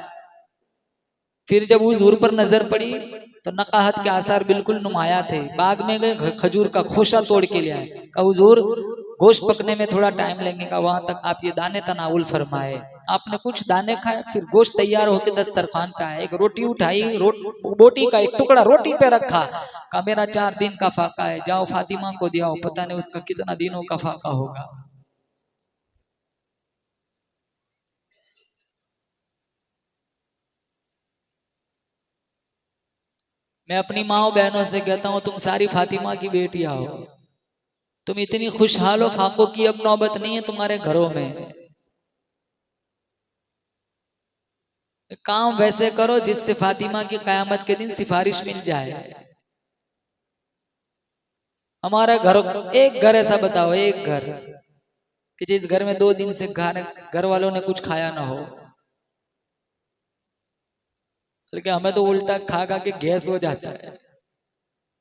फिर जब हुजूर पर नजर पड़ी तो नकाहत के आसार बिल्कुल नुमाया थे। बाग में गए, खजूर का खोशा तोड़ के ले आए। कहा हुजूर गोश्त पकने में थोड़ा टाइम लगेगा, वहां तक आप ये दाने तनाउल फरमाए। आपने कुछ दाने खाए, फिर गोश्त तैयार होकर दस्तरखान पे आया। एक रोटी उठाई, बोटी का एक टुकड़ा रोटी पे रखा। कहा मेरा 4 दिन का फाका है, जाओ फातिमा को दियाओ, पता नहीं उसका कितना दिनों का फाका होगा। मैं अपनी माँ बहनों से कहता हूँ तुम सारी फातिमा की बेटियां हो, तुम इतनी खुशहाल हो, फाकों की अब नौबत नहीं है तुम्हारे घरों में। काम वैसे करो जिससे फातिमा की कयामत के दिन सिफारिश मिल जाए। हमारा घर, एक घर ऐसा बताओ, एक घर कि जिस घर में 2 दिन से घर वालों ने कुछ खाया ना हो। लेकिन हमें तो उल्टा खा खा के गैस हो जाता है।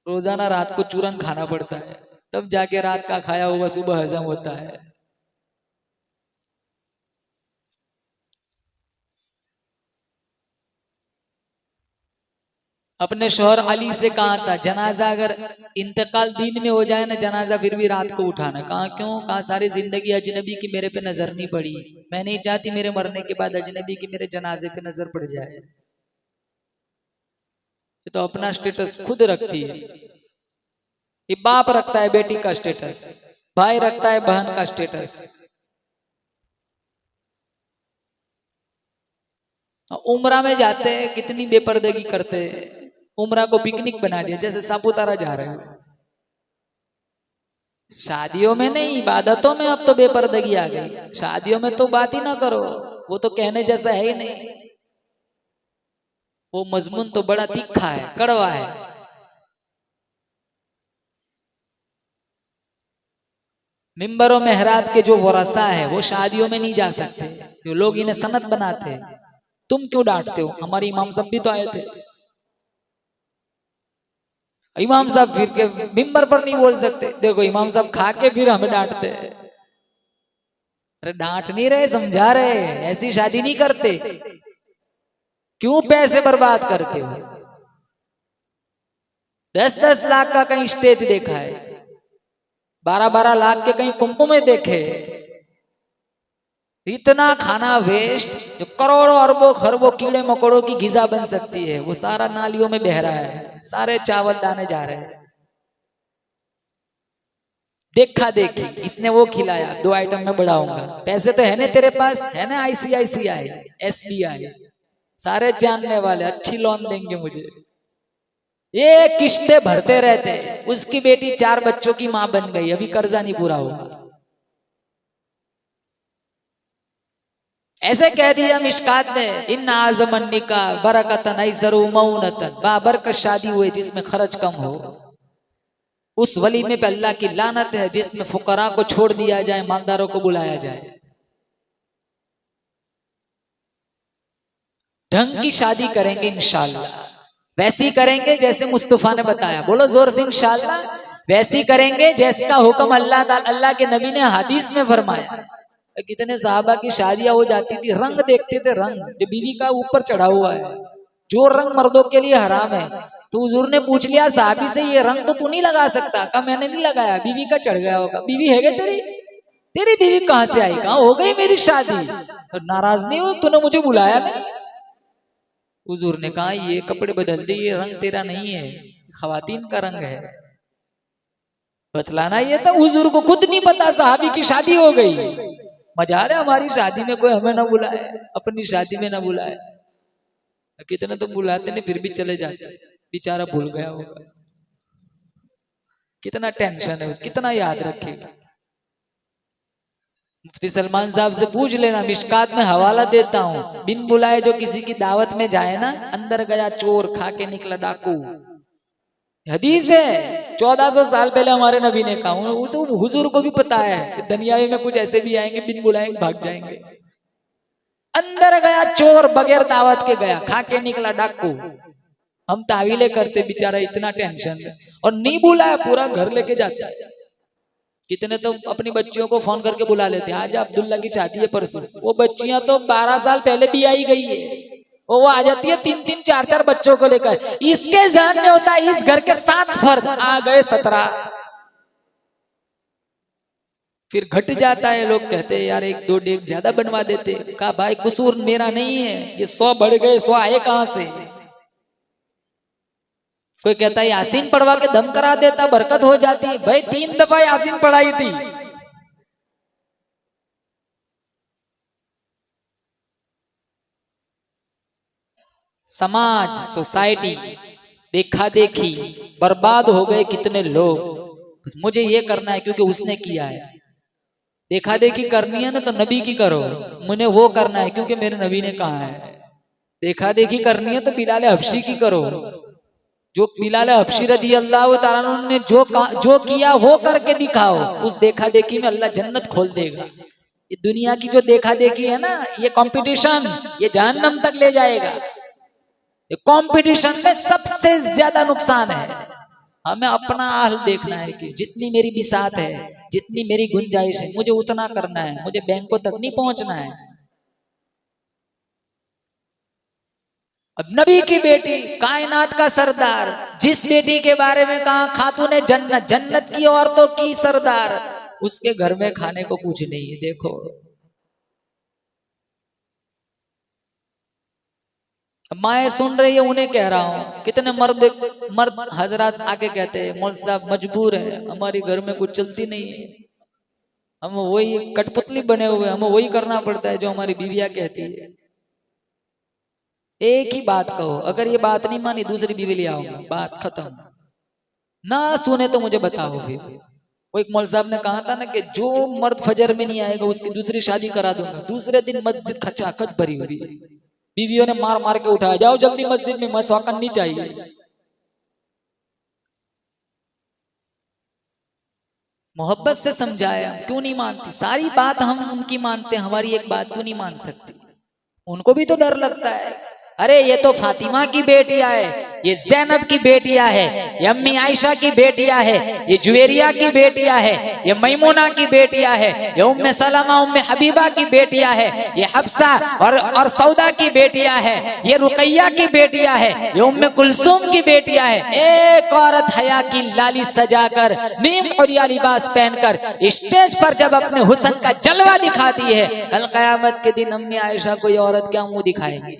रोजाना रात को चूरन खाना पड़ता है, तब जाके रात का खाया हुआ सुबह हजम होता है। अपने शौहर अली से कहा था जनाजा अगर इंतकाल दिन में हो जाए ना जनाजा, फिर भी रात को उठाना। कहा क्यों? कहा सारी जिंदगी अजनबी की मेरे पे नजर नहीं पड़ी, मैं नहीं चाहती मेरे मरने के बाद अजनबी की मेरे जनाजे पे नजर पड़ जाए। ये तो अपना स्टेटस खुद रखती है। ये बाप रखता है बेटी का स्टेटस, भाई रखता है बहन का स्टेटस। उम्रा में जाते हैं, कितनी बेपर्दगी करते हैं। उम्रा को पिकनिक बना दिया, जैसे सापुतारा जा रहे हो। शादियों में नहीं, इबादतों में अब तो बेपर्दगी आ गई। शादियों में तो बात ही ना करो, वो तो कहने जैसा है ही नहीं। वो मजमून तो बड़ा तीखा है, कड़वा है। मिंबर और मेहराब के जो वरसा है वो शादियों में नहीं जा सकते, जो लोग इन्हें सनत बनाते हैं। तुम क्यों डांटते हो? हमारे इमाम साहब भी तो आए थे। इमाम साहब फिर के मिंबर पर नहीं बोल सकते। देखो इमाम साहब खा के फिर हमें डांटते हैं। अरे डांट नहीं रहे, समझा रहे, ऐसी शादी नहीं करते। क्यों पैसे बर्बाद करते हो? 10-10 लाख का कहीं स्टेज देखा है, 12-12 लाख के कहीं कुंभ में देखे। इतना खाना वेस्ट, जो करोड़ों अरबों खरबों कीड़े मकोड़ों की गिजा बन सकती है, वो सारा नालियों में बह रहा है। सारे चावल दाने जा रहे हैं। देखा देखी, इसने वो खिलाया, 2 आइटम में बढ़ाऊंगा। पैसे तो है ना तेरे पास, है ना ICICI SBI, सारे जानने वाले, अच्छी लोन देंगे मुझे। ये किस्तें भरते रहते। उसकी बेटी 4 बच्चों की मां बन गई, अभी कर्जा नहीं पूरा हुआ। ऐसे कह दिया मिशकात में, इन आजमन निकाह बरकतन ऐसरु मौनतन, बाबरकत शादी हुए जिसमें खर्च कम हो। उस वलीमे पे अल्लाह की लानत है जिसमें फुकरा को छोड़ दिया जाए, मालदारों को बुलाया जाए। ढंग की शादी करेंगे इंशाअल्लाह, वैसी करेंगे जैसे मुस्तफा ने बताया। बोलो जोर से इंशाअल्लाह। वैसी करेंगे जैसका हुक्म अल्लाह के नबी ने हदीस में फरमाया। कितने साहबा की शादियां हो जाती थी, रंग देखते थे, रंग जो बीवी का ऊपर चढ़ा हुआ है, जो रंग मर्दों के लिए हराम है। तो हुजूर ने पूछ लिया साहबी से, ये रंग तो तू नहीं लगा सकता? कहा मैंने नहीं लगाया, बीवी का चढ़ गया होगा। बीवी है क्या तेरी? तेरी बीवी कहाँ से आई? कहाँ हो गई मेरी शादी? तो नाराज नहीं हो, तूने मुझे बुलाया नहीं। हुजूर ने कहा ये कपड़े बदल दे, ये रंग तेरा नहीं है, खवातीन का रंग है। बतलाना ये था, हुजूर को खुद नहीं पता, साहबी की शादी हो गई। मजा आ रहा है हमारी शादी में कोई हमें ना बुलाए, अपनी शादी में ना बुलाए। कितने तो बुलाते नहीं फिर भी चले जाते, बेचारा भूल गया होगा। कितना टेंशन है, कितना याद रखेगा। मुफ्ती सलमान साहब से पूछ लेना, मिशकात में हवाला देता हूँ। बिन बुलाए जो किसी की दावत में जाए ना, अंदर गया चोर, खा के निकला डाकू। हदीस है, 1400 साल पहले हमारे नबी ने कहा। उसे हुजूर को भी पता है कि दुनिया में कुछ ऐसे भी आएंगे, बिन बुलाएंगे भाग जाएंगे। अंदर गया चोर, बगैर दावत के गया, खा के निकला डाकू। हम तावीले करते, बेचारा इतना टेंशन है, और नहीं बुलाया पूरा घर लेके जाता है। कितने तो अपनी बच्चियों को फोन करके बुला लेते हैं, आज अब्दुल्ला की शादी है परसों। वो बच्चियां तो 12 साल पहले भी आई गई है, वो आ जाती है 3-3 4-4 बच्चों को लेकर। इसके ध्यान में होता है इस घर के 7 फर्द, आ गए 17। फिर घट जाता है, लोग कहते हैं यार 1-2 डेग ज्यादा बनवा देते। कहा भाई कसूर मेरा नहीं है, ये 100 बढ़ गए, 100 आए कहां से? कोई कहता है यासीन पढ़वा के दम करा देता, बरकत हो जाती। भाई 3 दफा यासीन पढ़ाई थी। समाज, सोसाइटी, देखा देखी, बर्बाद हो गए कितने लोग। बस मुझे ये करना है क्योंकि उसने किया है। देखा देखी करनी है ना तो नबी की करो। मुझे वो करना है क्योंकि मेरे नबी ने कहा है। देखा देखी करनी है तो बिलाल हबशी की करो। जो बिलाल हबशी रदी अल्लाह तआला ने जो किया वो करके दिखाओ। उस देखा देखी में अल्लाह जन्नत खोल देगा। ये दुनिया की जो देखा देखी है ना, ये कंपटीशन, ये जहन्नम तक ले जाएगा। कंपटीशन में सबसे ज्यादा नुकसान है। हमें अपना हाल देखना है कि जितनी मेरी बिसात है, जितनी मेरी गुंजाइश है, मुझे उतना करना है। मुझे बैंकों तक नहीं पहुंचना है। अब नबी की बेटी, कायनात का सरदार, जिस बेटी के बारे में कहा खातूने जन्नत, जन्नत की औरतों की सरदार, उसके घर में खाने को कुछ नहीं है। देखो माए सुन रही है, उन्हें कह रहा हूँ। कितने मर्द हजरात आके कहते हैं मौलवी साहब मजबूर है, हमारे घर में कुछ चलती नहीं है, हम वही कठपुतली बने हुए, हमें वही करना पड़ता है जो हमारी बीवियां कहती है। एक ही बात कहो, अगर ये बात नहीं मानी दूसरी बीवी ले आओ, बात खत्म। ना सुने तो मुझे बताओ। फिर वो एक मौलवी साहब ने कहा था ना कि जो मर्द फजर में नहीं आएगा उसकी दूसरी शादी करा दूंगा। दूसरे दिन मस्जिद खचाखच भरी हुई, बीवियों ने मार मार के उठाया, जाओ जल्दी मस्जिद में, मैं सौकन नहीं चाहिए। मोहब्बत से समझाया, क्यों नहीं मानती? सारी बात हम उनकी मानते हैं, हमारी एक बात क्यों नहीं मान सकती? उनको भी तो डर लगता है। अरे ये तो फातिमा की बेटियां है, ये ज़ैनब की बेटियां है, ये अम्मी आयशा की बेटियां है, ये जुवेरिया की बेटियां है, ये मैमूना की बेटियां है, ये उम्मे सलमा उम्मे हबीबा की बेटियां है, ये हफ्सा और सौदा की बेटियां है, ये रुकैया की बेटियां है, ये उम्मे कुलसूम की बेटियां है। एक औरत हया की लाली सजाकर, नीम और लिबास पहनकर स्टेज पर जब अपने हुस्न का जलवा दिखाती है, कल कयामत के दिन अम्मी आयशा कोई औरत क्या मुंह दिखाएगी?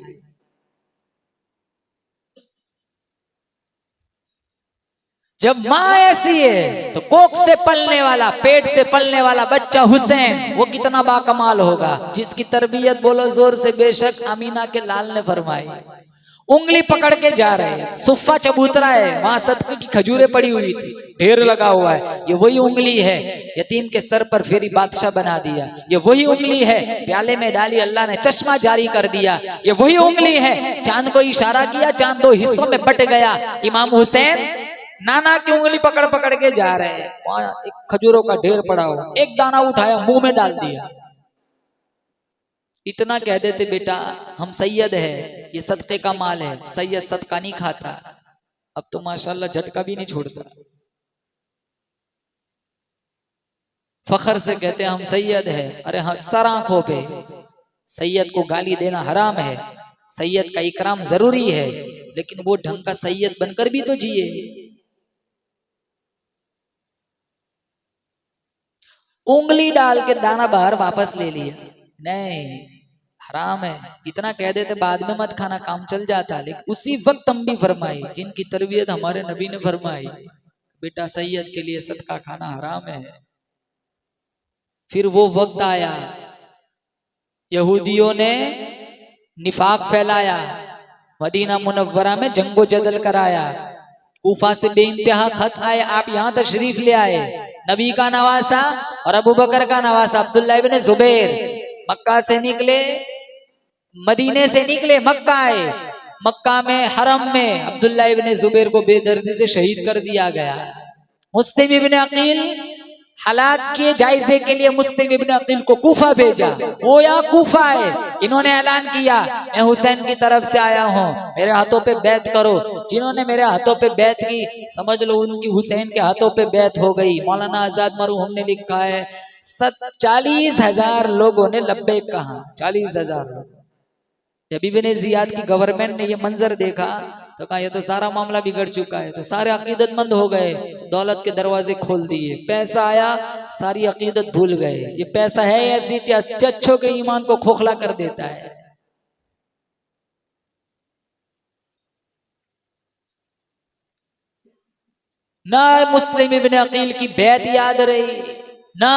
जब माँ ऐसी है तो कोख से पलने वाला, पेट से पलने वाला बच्चा हुसैन, वो कितना बाकमाल होगा, जिसकी तरबियत बोलो जोर से बेशक अमीना के लाल ने फरमाई। उंगली पकड़ के जा रहे हैं। सुफ्फा चबूतरा है, वहां सदके की खजूरें पड़ी हुई थी, ढेर लगा हुआ है। ये वही उंगली है, यतीम के सर पर फेरी बादशाह बना दिया। ये वही उंगली है, प्याले में डाली अल्लाह ने चश्मा जारी कर दिया। ये वही उंगली है, चांद को इशारा किया, चांद 2 हिस्सों में बट गया। इमाम हुसैन नाना की उंगली पकड़ पकड़ के जा रहे हैं, वहां एक खजूरों का ढेर पड़ा हुआ, एक दाना उठाया मुंह में डाल दिया। इतना कह देते, बेटा हम सैयद है, ये सदके का माल है, सैयद सदका नहीं खाता। अब तो माशाल्लाह झटका भी नहीं छोड़ता, फखर से कहते हैं हम सैयद है। अरे हाँ, सर आंखों पे सैयद को गाली देना हराम है, सैयद का इकराम जरूरी है, लेकिन वो ढंग का सैयद बनकर भी तो जिए। उंगली डाल के दाना बाहर वापस ले लिया, नहीं हराम है। इतना कह देते बाद में मत खाना, काम चल जाता। लेकिन उसी वक्त हम भी फरमाई, जिनकी तरबियत हमारे नबी ने फरमाई, बेटा सैयद के लिए सदका खाना हराम है। फिर वो वक्त आया, यहूदियों ने निफाक फैलाया, मदीना मुनव्वरा में जंगो जदल कराया, कूफा से बेइंतहा खत आए, आप यहाँ तशरीफ ले आए। नबी का नवासा और अबू बकर का नवासा अब्दुल्लाह इब्न जुबैर मक्का से निकले, मदीने से निकले, मक्का आए। मक्का में हरम में अब्दुल्लाह इब्न जुबैर को बेदर्दी से शहीद कर दिया गया। मुस्लिम इब्न अकील हालात के जायजे के लिए मुस्लिम इब्न अकील को कूफा भेजा, वो यहाँ कूफा है। इन्होंने ऐलान किया, मैं हुसैन की तरफ से आया हूँ, मेरे हाथों पे बैत करो। जिन्होंने मेरे हाथों पे बैत की, समझ लो उनकी हुसैन के हाथों पे बैत हो गई। मौलाना आजाद मरहूम ने लिखा है 40,000 लोगों ने लब्बैक कहा, 40,000 लोग। जब इब्ने जियाद की गवर्नमेंट ने ये मंजर देखा तो कहा ये तो सारा मामला बिगड़ चुका है, तो सारे अकीदतमंद हो गए, दौलत के दरवाजे खोल दिए। पैसा आया, सारी अकीदत भूल गए। ये पैसा है ऐसी चीज चच्छों के ईमान को खोखला कर देता है। ना मुस्लिम इब्न अकील की बैत याद रही, ना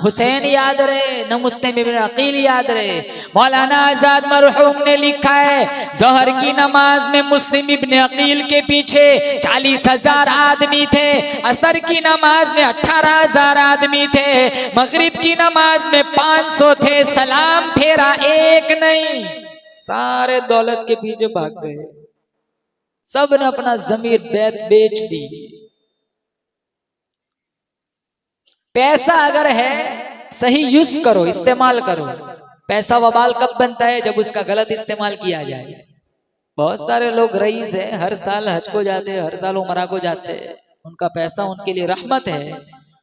हुसैन याद रहे, न मुस्लिम इब्न अकील याद रहे। मौलाना आजाद मरहूम ने लिखा है, ज़ोहर की नमाज में मुस्लिम इब्न अकील के पीछे 40,000 आदमी थे, असर की नमाज में 18,000 आदमी थे, मगरिब की नमाज में 500 थे। सलाम फेरा एक नहीं, सारे दौलत के पीछे भाग गए। सब ने अपना जमीर बैत बेच दी। पैसा अगर है सही यूज करो, इस्तेमाल करो। पैसा वबाल कब बनता है? जब उसका गलत इस्तेमाल किया जाए। बहुत सारे लोग रईस है, हर साल हज को जाते हैं, हर साल उमरा को जाते हैं, उनका पैसा उनके लिए रहमत है।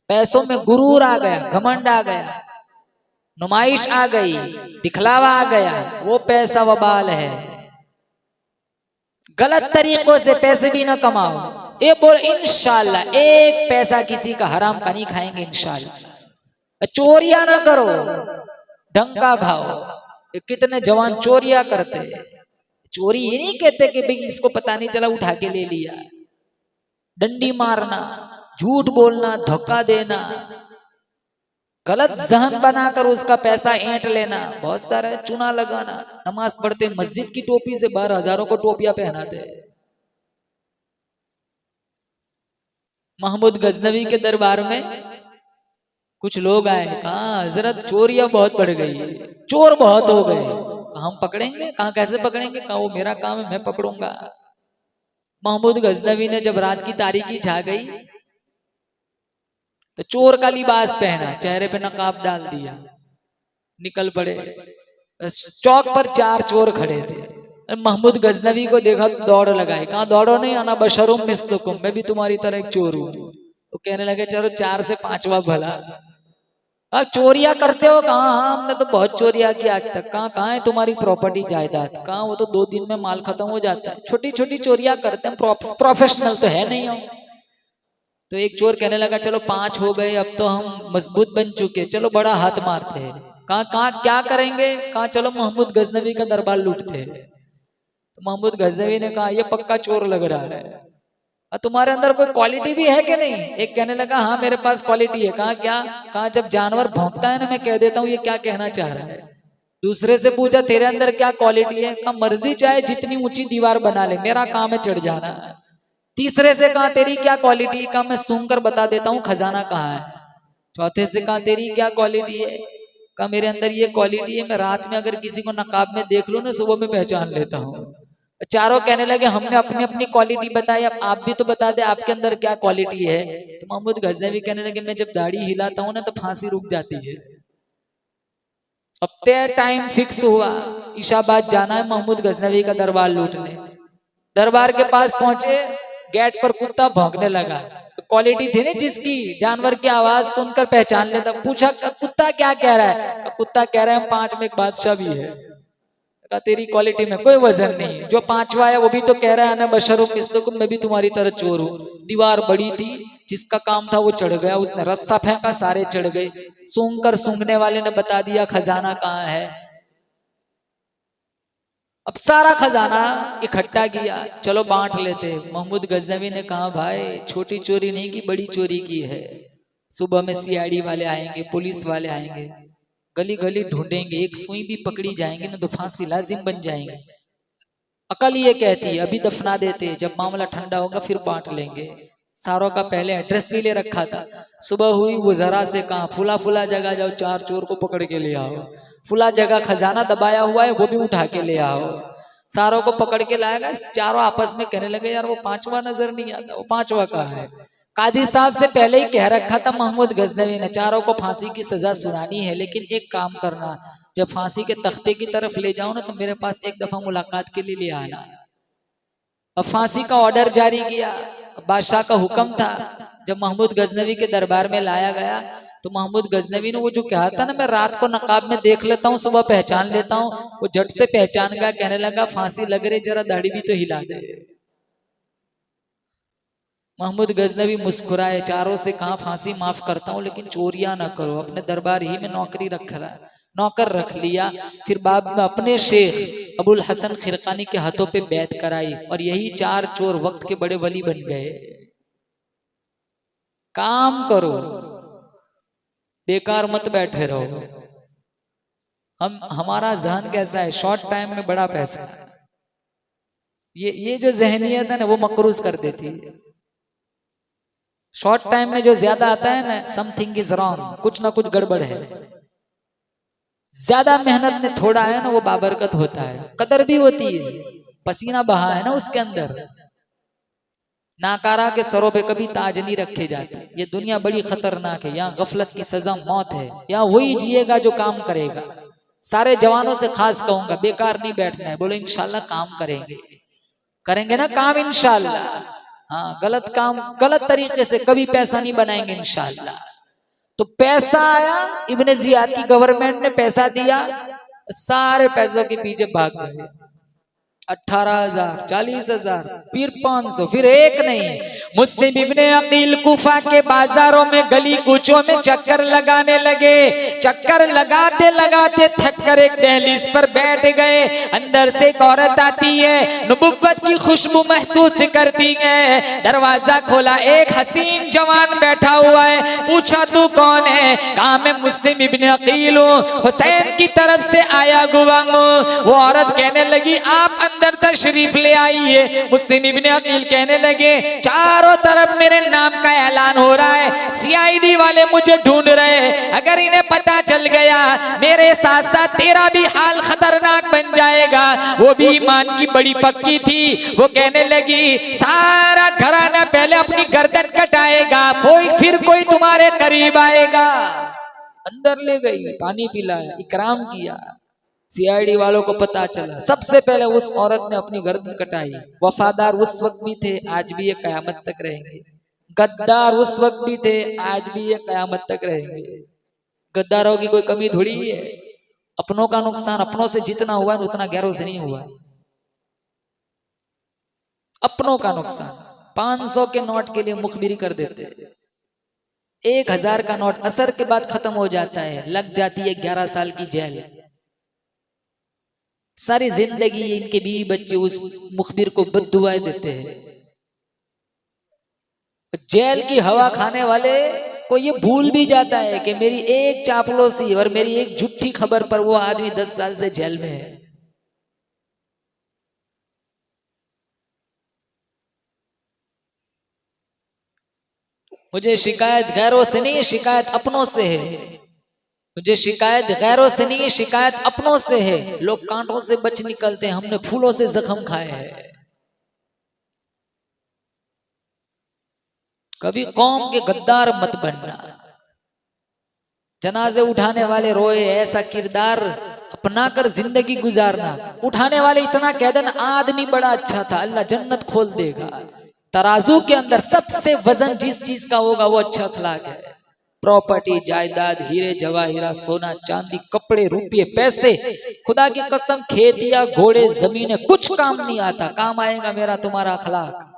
पैसों में गुरूर आ गया, घमंड आ गया, नुमाइश आ गई, दिखलावा आ गया, वो पैसा वबाल है। गलत तरीकों से पैसे भी ना कमाओ। ये बोल इंशाल्लाह एक पैसा किसी का हराम का नहीं खाएंगे इंशाल्लाह। चोरिया ना करो, ढंग का खाओ। कितने जवान चोरिया करते हैं। चोरी ये नहीं कहते कि भाई इसको पता नहीं चला उठा के ले लिया। डंडी मारना, झूठ बोलना, धोखा देना, गलत जहन बनाकर उसका पैसा ऐंठ लेना, बहुत सारा चूना लगाना। नमाज पढ़ते मस्जिद की टोपी से बाहर हजारों को टोपियां पहनाते। महमूद गजनवी के दरबार में कुछ लोग आए, कहा हजरत चोरियां बहुत बढ़ गई, चोर बहुत हो गए, हम पकड़ेंगे? कहा कैसे पकड़ेंगे? कहा वो मेरा काम है, मैं पकड़ूंगा। महमूद गजनवी ने जब रात की तारीकी छा गई तो चोर का लिबास पहना, चेहरे पे नकाब डाल दिया, निकल पड़े। चौक पर 4 चोर खड़े थे। महमूद गजनवी को देखा, दौड़ लगाई। कहा दौड़ो नहीं, आना बशरुम मिस्लुकुम, मैं भी तुम्हारी तरह एक चोर हूं। तो कहने लगे चलो 4 से 5वां भला। चोरिया करते हो? कहा हाँ हमने तो बहुत चोरिया की आज तक। कहाँ है तुम्हारी प्रॉपर्टी जायदाद? कहा वो तो 2 दिन में माल खत्म हो जाता है, छोटी छोटी चोरिया करते हैं, प्रोफेशनल तो है नहीं हम। तो एक चोर कहने लगा चलो 5 हो गए, अब तो हम मजबूत बन चुके, चलो बड़ा हाथ मारते हैं। कहा क्या करेंगे? कहा चलो महमूद गजनवी का दरबार लूटते हैं। तो महमूद गजनवी ने कहा ये पक्का चोर लग रहा है, तुम्हारे अंदर कोई क्वालिटी भी है कि नहीं? एक कहने लगा हाँ मेरे पास क्वालिटी है। कहा क्या? कहा जब जानवर भौंकता है ना, मैं कह देता हूँ ये क्या कहना चाह रहा है। दूसरे से पूछा तेरे अंदर क्या क्वालिटी है, कहा मर्जी चाहे जितनी ऊंची दीवार बना ले, मेरा काम है चढ़ जाना। तीसरे से कहा तेरी क्या क्वालिटी है, कहा मैं सूंघ कर बता देता हूँ खजाना कहाँ है। चौथे से कहा तेरी क्या क्वालिटी है, कहा मेरे अंदर ये क्वालिटी है, मैं रात में अगर किसी को नकाब में देख लूं ना सुबह में पहचान लेता हूँ। चारों कहने लगे हमने अपनी अपनी क्वालिटी बताई, अब आप भी तो बता दे आपके अंदर क्या क्वालिटी है। तो महमूद गजनवी कहने लगे मैं जब दाढ़ी हिलाता हूँ ना तो फांसी रुक जाती है। अब तय टाइम फिक्स हुआ, ईशाबाद जाना है महमूद गजनवी का दरबार लूटने। दरबार के पास पहुंचे, गेट पर कुत्ता भौंकने लगा। क्वालिटी थी ना जिसकी जानवर की आवाज सुनकर पहचान लेता। पूछा कुत्ता क्या कह रहा है, कुत्ता कह रहा है 5 में एक बादशाह भी है। कहा तेरी क्वालिटी में कोई वजन नहीं, जो 5वां है वो भी तो कह रहा है ना बशरुम मिस्लुकुम, मैं भी तुम्हारी तरह चोर हूँ। दीवार बड़ी थी, जिसका काम था वो चढ़ गया, उसने रस्सा फेंका सारे चढ़ गए। सूंघ कर सूंघने वाले ने बता दिया खजाना कहाँ है। अब सारा खजाना इकट्ठा किया, चलो बांट लेते। महमूद गजनवी ने कहा भाई छोटी चोरी नहीं की, बड़ी चोरी की है। सुबह में सीआईडी वाले आएंगे, पुलिस वाले आएंगे, गली गली ढूंढेंगे, एक सुई भी पकड़ी जाएंगे ना तो फांसी लाजिम बन जाएंगे। अकल ये कहती है अभी दफना देते, जब मामला ठंडा होगा फिर बांट लेंगे। सारों का पहले एड्रेस भी ले रखा था। सुबह हुई वो जरा से कहा फुला फुला जगह जाओ, 4 चोर को पकड़ के ले आओ। फुला जगह खजाना दबाया हुआ है वो भी उठा के ले आओ। सारों को पकड़ के लाएगा। चारों आपस में कहने लगे यार वो 5वां नजर नहीं आता, वो 5वां कहाँ है। कादी साहब से पहले ही कह रखा था महमूद गजनवी ने चारों को फांसी की सजा सुनानी है, लेकिन एक काम करना, जब फांसी के तख्ते की तरफ ले जाओ ना तो मेरे पास एक दफा मुलाकात के लिए ले आना। अब फांसी का ऑर्डर जारी किया, बादशाह का हुक्म था। जब महमूद गजनवी के दरबार में लाया गया तो महमूद गजनवी ने वो जो कहा था ना मैं रात को नकाब में देख लेता हूँ सुबह पहचान लेता हूँ, वो झट से पहचान गया। कहने लगा फांसी लग रही, जरा दाढ़ी भी तो हिला दे। महमूद गजनवी मुस्कुराए, चारों से कहा फांसी माफ करता हूँ लेकिन चोरियां ना करो। अपने दरबार ही में नौकरी नौकर रख लिया। फिर बाद में अपने शेख अबुल हसन खिरकानी के हाथों पे बैत कराई और यही 4 चोर वक्त के बड़े वली बन गए। काम करो, बेकार मत बैठे रहो। हमारा जहन कैसा है, शॉर्ट टाइम में बड़ा पैसा। ये जो जहनियत है ना वो मकरूज कर देती है। शॉर्ट टाइम में जो ज्यादा आता है ना, समथिंग इज रॉन्ग, कुछ ना कुछ गड़बड़ है। ज्यादा मेहनत में थोड़ा है ना वो बाबरकत होता है, कदर भी होती है, पसीना बहा है ना उसके अंदर। नाकारा के सरों पे कभी ताज नहीं रखे जाते। ये दुनिया बड़ी खतरनाक है, यहाँ गफलत की सजा मौत है। यहाँ वही जिएगा जो काम करेगा। सारे जवानों से खास कहूंगा बेकार नहीं बैठना है, बोलो इंशाल्लाह काम करेंगे ना काम इंशाल्लाह। हाँ, गलत काम गलत तरीके से कभी पैसा नहीं बनाएंगे इंशाल्लाह। तो पैसा आया, इब्ने जियाद की गवर्नमेंट ने पैसा दिया, सारे पैसों के पीछे भाग गए। 18,000, 40,000, फिर 500, फिर एक नहीं। मुस्लिम इब्ने अकील कुफा के बाजारों में गली कूचों में चक्कर लगाने लगे। चक्कर लगाते लगाते थक कर एक दहलीज पर बैठ गए। अंदर से एक औरत आती है, नबुव्वत की खुशबू महसूस करती है। दरवाजा खोला, एक हसीन जवान बैठा हुआ है। पूछा तू कौन है? कहा मैं मुस्लिम इब्ने अकील हूँ, हुसैन की तरफ से आया हुआ हूँ। वो औरत कहने लगी आप अंदर तशरीफ ले आइए। मुस्लिम इब्ने अकील कहने लगे चारों तरफ मेरे नाम का ऐलान हो रहा है, सीआईडी वाले मुझे ढूंढ रहे हैं। अगर इन्हें पता चल गया मेरे साथ साथ तेरा भी हाल खतरनाक बन जाएगा। वो भी ईमान की बड़ी पक्की थी। वो कहने लगी सारा घराना पहले अपनी गर्दन कटाएगा, फिर कोई तुम्हारे करीब आएगा। अंदर ले गई, पानी पिलाया, इकराम किया। सीआईडी वालों को पता चला, सबसे पहले उस औरत ने अपनी गर्दन कटाई। वफादार उस वक्त भी थे, आज भी ये कयामत तक रहेंगे। गद्दार उस वक्त भी थे, आज भी ये कयामत तक रहेंगे। गद्दारों की कोई कमी थोड़ी है। अपनों का नुकसान अपनों से जितना हुआ है उतना गैरों से नहीं हुआ। अपनों का नुकसान 500 के नोट के लिए मुखबिरी कर देते। 1000 का नोट असर के बाद खत्म हो जाता है, लग जाती है 11 साल की जेल। सारी जिंदगी इनके बीवी बच्चे उस मुखबिर को बद्दुआएं देते हैं। जेल की हवा खाने वाले कोई ये भूल भी जाता है कि मेरी एक चापलूसी और मेरी एक झूठी खबर पर वो आदमी 10 साल से जेल में है। मुझे शिकायत गैरों से नहीं है, शिकायत अपनों से है। मुझे शिकायत गैरों से नहीं है, शिकायत अपनों से है। लोग कांटों से बच निकलते हैं, हमने फूलों से जख्म खाए हैं। कभी कौम के गद्दार मत बनना। जनाजे उठाने वाले रोए, ऐसा किरदार अपना कर जिंदगी गुजारना। उठाने वाले इतना कह देना आदमी बड़ा अच्छा था, अल्लाह जन्नत खोल देगा। तराजू के अंदर सबसे वजन जिस चीज का होगा वो अच्छा अखलाक है। प्रॉपर्टी, जायदाद, हीरे जवाहिरा, सोना चांदी, कपड़े, रुपये, पैसे, खुदा की कसम खेतिया, घोड़े, जमीनें कुछ काम नहीं आता। काम आएगा मेरा तुम्हारा अखलाक।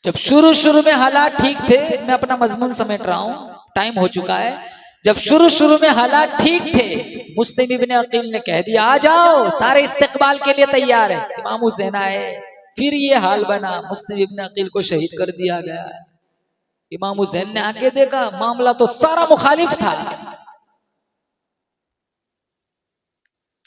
जब शुरू शुरू में हालात ठीक थे, मैं अपना मजमून समेट रहा हूं, टाइम हो चुका है। जब शुरू शुरू में हालात ठीक थे, मुस्लिम इब्ने अकील ने कह दिया आ जाओ, सारे इस्तेकबाल के लिए तैयार है। इमाम हुसैन आए, फिर ये हाल बना, मुस्लिम इब्ने अकील को शहीद कर दिया गया। इमाम हुसैन ने आके देखा मामला तो सारा मुखालिफ था।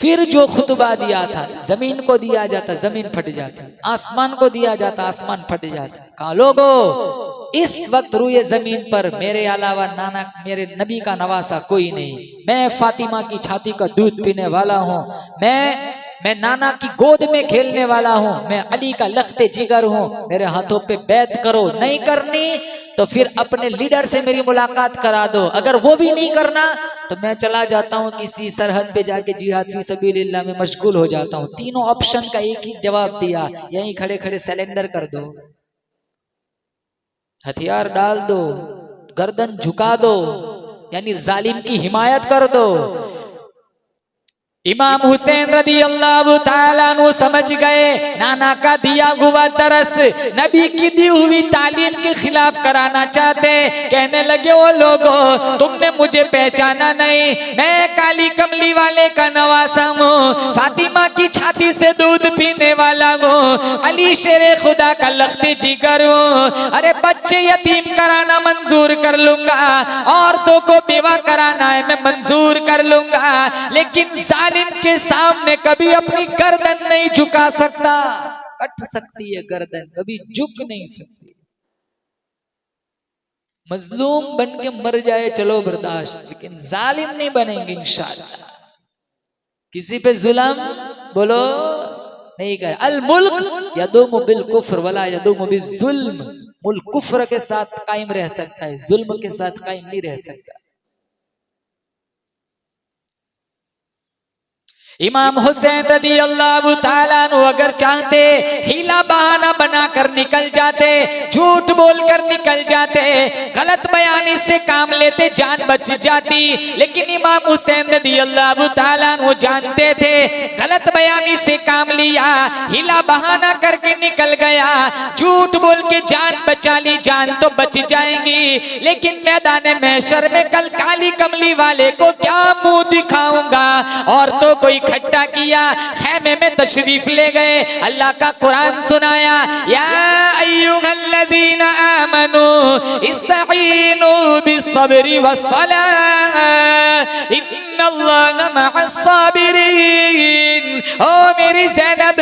फिर जो खुतबा दिया था, जमीन को दिया जाता जमीन फट जाता, आसमान को दिया जाता आसमान फट जाता। कहा लोगो, इस वक्त रुए जमीन पर मेरे अलावा नाना, मेरे नबी का नवासा कोई नहीं। मैं फातिमा की छाती का दूध पीने वाला हूँ, मैं नाना की गोद में खेलने वाला हूँ, मैं अली का लख्ते जिगर हूँ। मेरे हाथों पे बैत करो, नहीं करनी तो फिर अपने लीडर से मेरी मुलाकात करा दो। अगर वो भी नहीं करना तो मैं चला जाता हूँ किसी सरहद पे जाके जिहाद फी सबीलिल्लाह में मशगूल हो जाता हूँ। तीनों ऑप्शन का एक ही जवाब दिया, यहीं खड़े खड़े सरेंडर कर दो, हथियार डाल दो, गर्दन झुका दो, यानी जालिम की हिमायत कर दो। इमाम हुसैन रदी अल्लाह ताला अन्हु समझ गए नाना का दिया हुआ दरस नबी की दी हुई तालीम के खिलाफ कराना चाहते। कहने लगे ओ लोगों, तुमने मुझे पहचाना नहीं, मैं काली कमली वाले का नवासा हूँ, फातिमा की छाती से दूध पीने वाला हूँ, अली शेरे खुदा का लख्ते जिगर हूँ। अरे बच्चे यतीम कराना मंजूर कर लूंगा, औरतों को बेवा कराना है मैं मंजूर कर लूंगा, लेकिन के सामने कभी अपनी गर्दन नहीं झुका सकता। कट सकती है गर्दन, कभी झुक नहीं सकती। मजलूम बन के मर जाए चलो बर्दाश्त, लेकिन जालिम नहीं बनेंगे इंशाअल्लाह। किसी पे जुल्म बोलो नहीं कर। अल मुल्क यदुम बिल कुफ्र वला यदुम बिल जुल्म। मुल्क कुफ्र के साथ कायम रह सकता है, जुल्म के साथ कायम नहीं रह सकता। इमाम हुसैन रदी अल्लाह ताला अन्हु अगर चाहते हीला बहाना बनाकर निकल जाते, झूठ बोलकर निकल जाते, गलत बयानी से काम लेते, जान बच जाती। लेकिन इमाम हुसैन रदी अल्लाह ताला अन्हु जानते थे गलत बयानी से काम लिया, हीला बहाना करके निकल गया, झूठ बोल के जान बचा ली, जान तो बच जाएंगी, लेकिन मैदान महशर में कल काली कमली वाले को क्या मुंह दिखाऊंगा। और तो कोई इकट्ठा किया, खैमे में तशरीफ ले गए, अल्लाह का कुरान सुनाया, या अय्युहल्लज़ीना आमनू इस्तईनु बिस्सब्रि वस्सलाह इन्नल्लाहा मअस्साबिरीन। ओ मेरी ज़ैनब,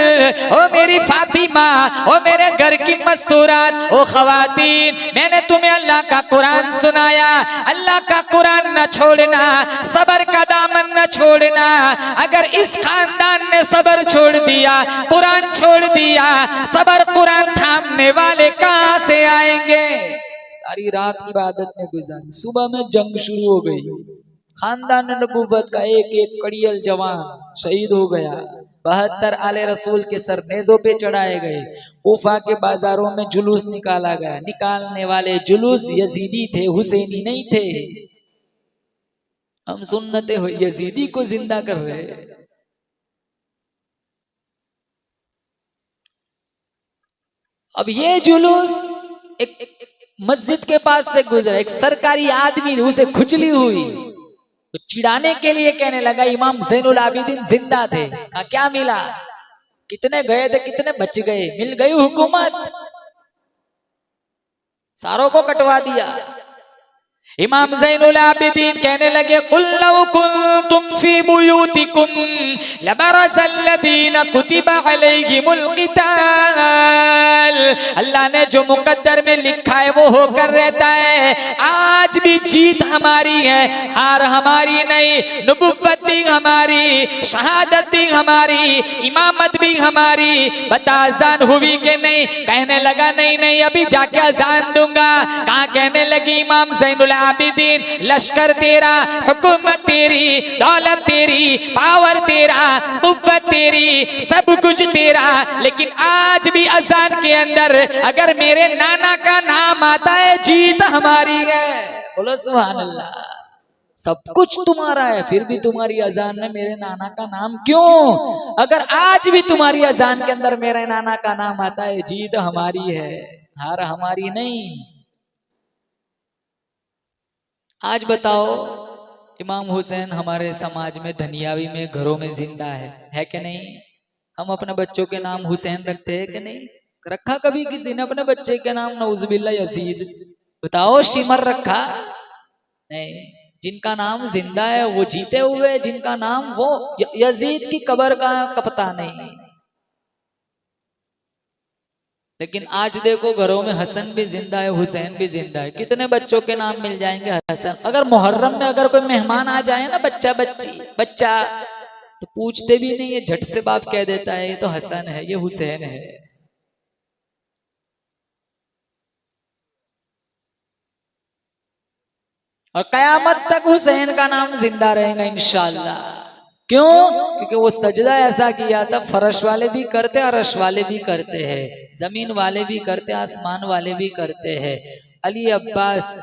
ओ मेरी फातिमा, ओ मेरे घर की मस्तूरात, ओ खवातीन, मैंने तुम्हें अल्लाह का कुरान सुनाया, अल्लाह का कुरान न छोड़ना, सबर का दामन न छोड़ना। अगर इस खानदान ने सबर छोड़ दिया, कुरान छोड़ दिया, सबर कुरान थामने वाले कहां से आएंगे। सारी रात इबादत में गुजारी, सुबह में जंग शुरू हो गई, खानदान नबूवत का एक एक कड़ियल जवान शहीद हो गया, 72 आले रसूल के सर नेज़ों पे चढ़ाए गए, उफा के बाजारों में जुलूस निकाला गया। निकालने वाले जुलूस यजीदी थे, हुसैनी नहीं थे। हम सुन्नते हो यजीदी को जिंदा कर रहे। अब ये जुलूस एक मस्जिद के पास से गुजरा, एक सरकारी आदमी उसे खुजली हुई, तो चिढ़ाने के लिए कहने लगा इमाम ज़ैनुल आबिदीन जिंदा थे। क्या मिला, कितने गए थे, कितने बच गए, मिल गई हुकूमत, सारों को कटवा दिया। इमाम ज़ैनुल आबिदीन कहने लगे, कुल लौ कुंतुम फी बुयूतिकुम लबरज़ल्लज़ीना कुतिबा अलैहिमुल क़िताल। अल्लाह ने जो मुकद्दर में लिखा है वो होकर रहता है। आज भी जीत हमारी है, हार हमारी नहीं। नबुव्वत भी हमारी, शहादत भी हमारी, इमामत भी हमारी। बता अजान हुई कि नहीं? कहने लगा नहीं नहीं, अभी जाके अजान दूंगा। कहाँ? कहने लगी इमाम ज़ैनुल आबिदीन, लश्कर तेरा, हुकूमत तेरी, दौलत तेरी, पावर तेरा, कुव्वत तेरी, सब कुछ तेरा, लेकिन आज भी अजान के अंदर अगर मेरे नाना का नाम आता है, जीत हमारी है। बोलो सुभान अल्लाह। सब कुछ तुम्हारा है, फिर भी तुम्हारी अजान में मेरे नाना का नाम क्यों? अगर आज भी तुम्हारी अजान के अंदर मेरे नाना का नाम आता है, जीत हमारी है, हार हमारी नहीं। आज बताओ, इमाम हुसैन हमारे समाज में, धनियावी में, घरों में जिंदा है कि नहीं? हम अपने बच्चों के नाम हुसैन रखते हैं कि नहीं? रखा कभी किसी ने अपने बच्चे के नाम नऊजुबिल्लाह यजीद? बताओ, शिमर रखा? नहीं। जिनका नाम जिंदा है वो जीते हुए, जिनका नाम वो यजीद की कब्र का पता नहीं। लेकिन आज देखो, घरों में हसन भी जिंदा है, हुसैन भी जिंदा है। कितने बच्चों के नाम मिल जाएंगे हसन। अगर मुहर्रम में अगर कोई मेहमान आ जाए ना, बच्चा बच्चा, तो पूछते भी नहीं है, झट से बाप कह देता है ये तो हसन है, ये हुसैन है। और कयामत तक हुसैन का नाम जिंदा रहेगा इंशाअल्लाह। क्यों? क्योंकि वो सजदा ऐसा किया था, फर्श वाले भी करते, अरश वाले भी करते हैं, जमीन वाले भी करते, आसमान वाले भी करते हैं। अली अब्बास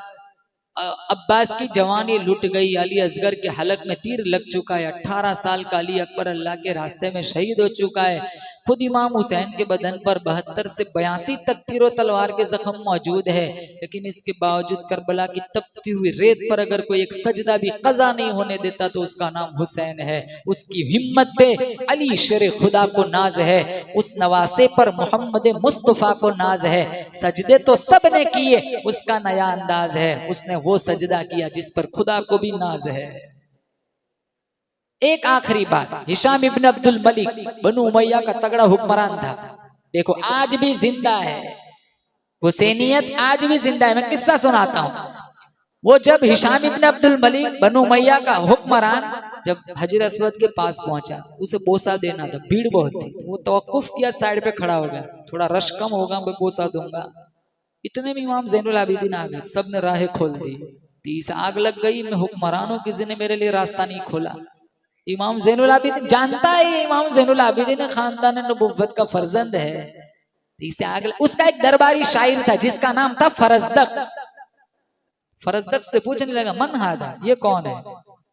की जवानी लुट गई, अली असगर के हलक में तीर लग चुका है। 18 साल का अली अकबर अल्लाह के रास्ते में शहीद हो चुका है। खुद इमाम हुसैन के बदन पर 72 से 82 तक तीरों तलवार के जख्म मौजूद है। लेकिन इसके बावजूद करबला की तपती हुई रेत पर अगर कोई एक सजदा भी कज़ा नहीं होने देता तो उसका नाम हुसैन है। उसकी हिम्मत पे अली शेर खुदा को नाज है, उस नवासे पर मोहम्मद मुस्तफ़ा को नाज है। सजदे तो सब ने किए, उसका नया अंदाज है, उसने वो सजदा किया जिस पर खुदा को भी नाज है। एक आखिरी बात, हिशाम इब्न अब्दुल मलिक बनु उमैया का तगड़ा हुक्मरान था। देखो आज भी जिंदा है, हुसैनियत आज भी जिंदा है। मैं किस्सा सुनाता हूँ। वो जब हिशाम इब्न अब्दुल मलिक बनु उमैया का हुक्मरान जब हजर अस्वद के पास पहुंचा, उसे बोसा देना था, भीड़ बहुत थी, वो तवक्कुफ किया, साइड पे खड़ा हो गया, थोड़ा रश कम होगा मैं बोसा दूंगा। इतने में इमाम ज़ैनुल आबिदीन आ गए, सबने राहें खोल दी। 30 आग लग गई, मैं हुक्मरान हूं, किसी ने मेरे लिए रास्ता नहीं खोला। इमाम ज़ैनुल आबिदीन जानता है, इमाम ज़ैनुल आबिदीन खानदान नबुव्वत का फर्जंद है। इसे आग लग... उसका एक दरबारी शायर था जिसका नाम था फरजदक। फरजदक से पूछने लगा, मन हादा, ये कौन है?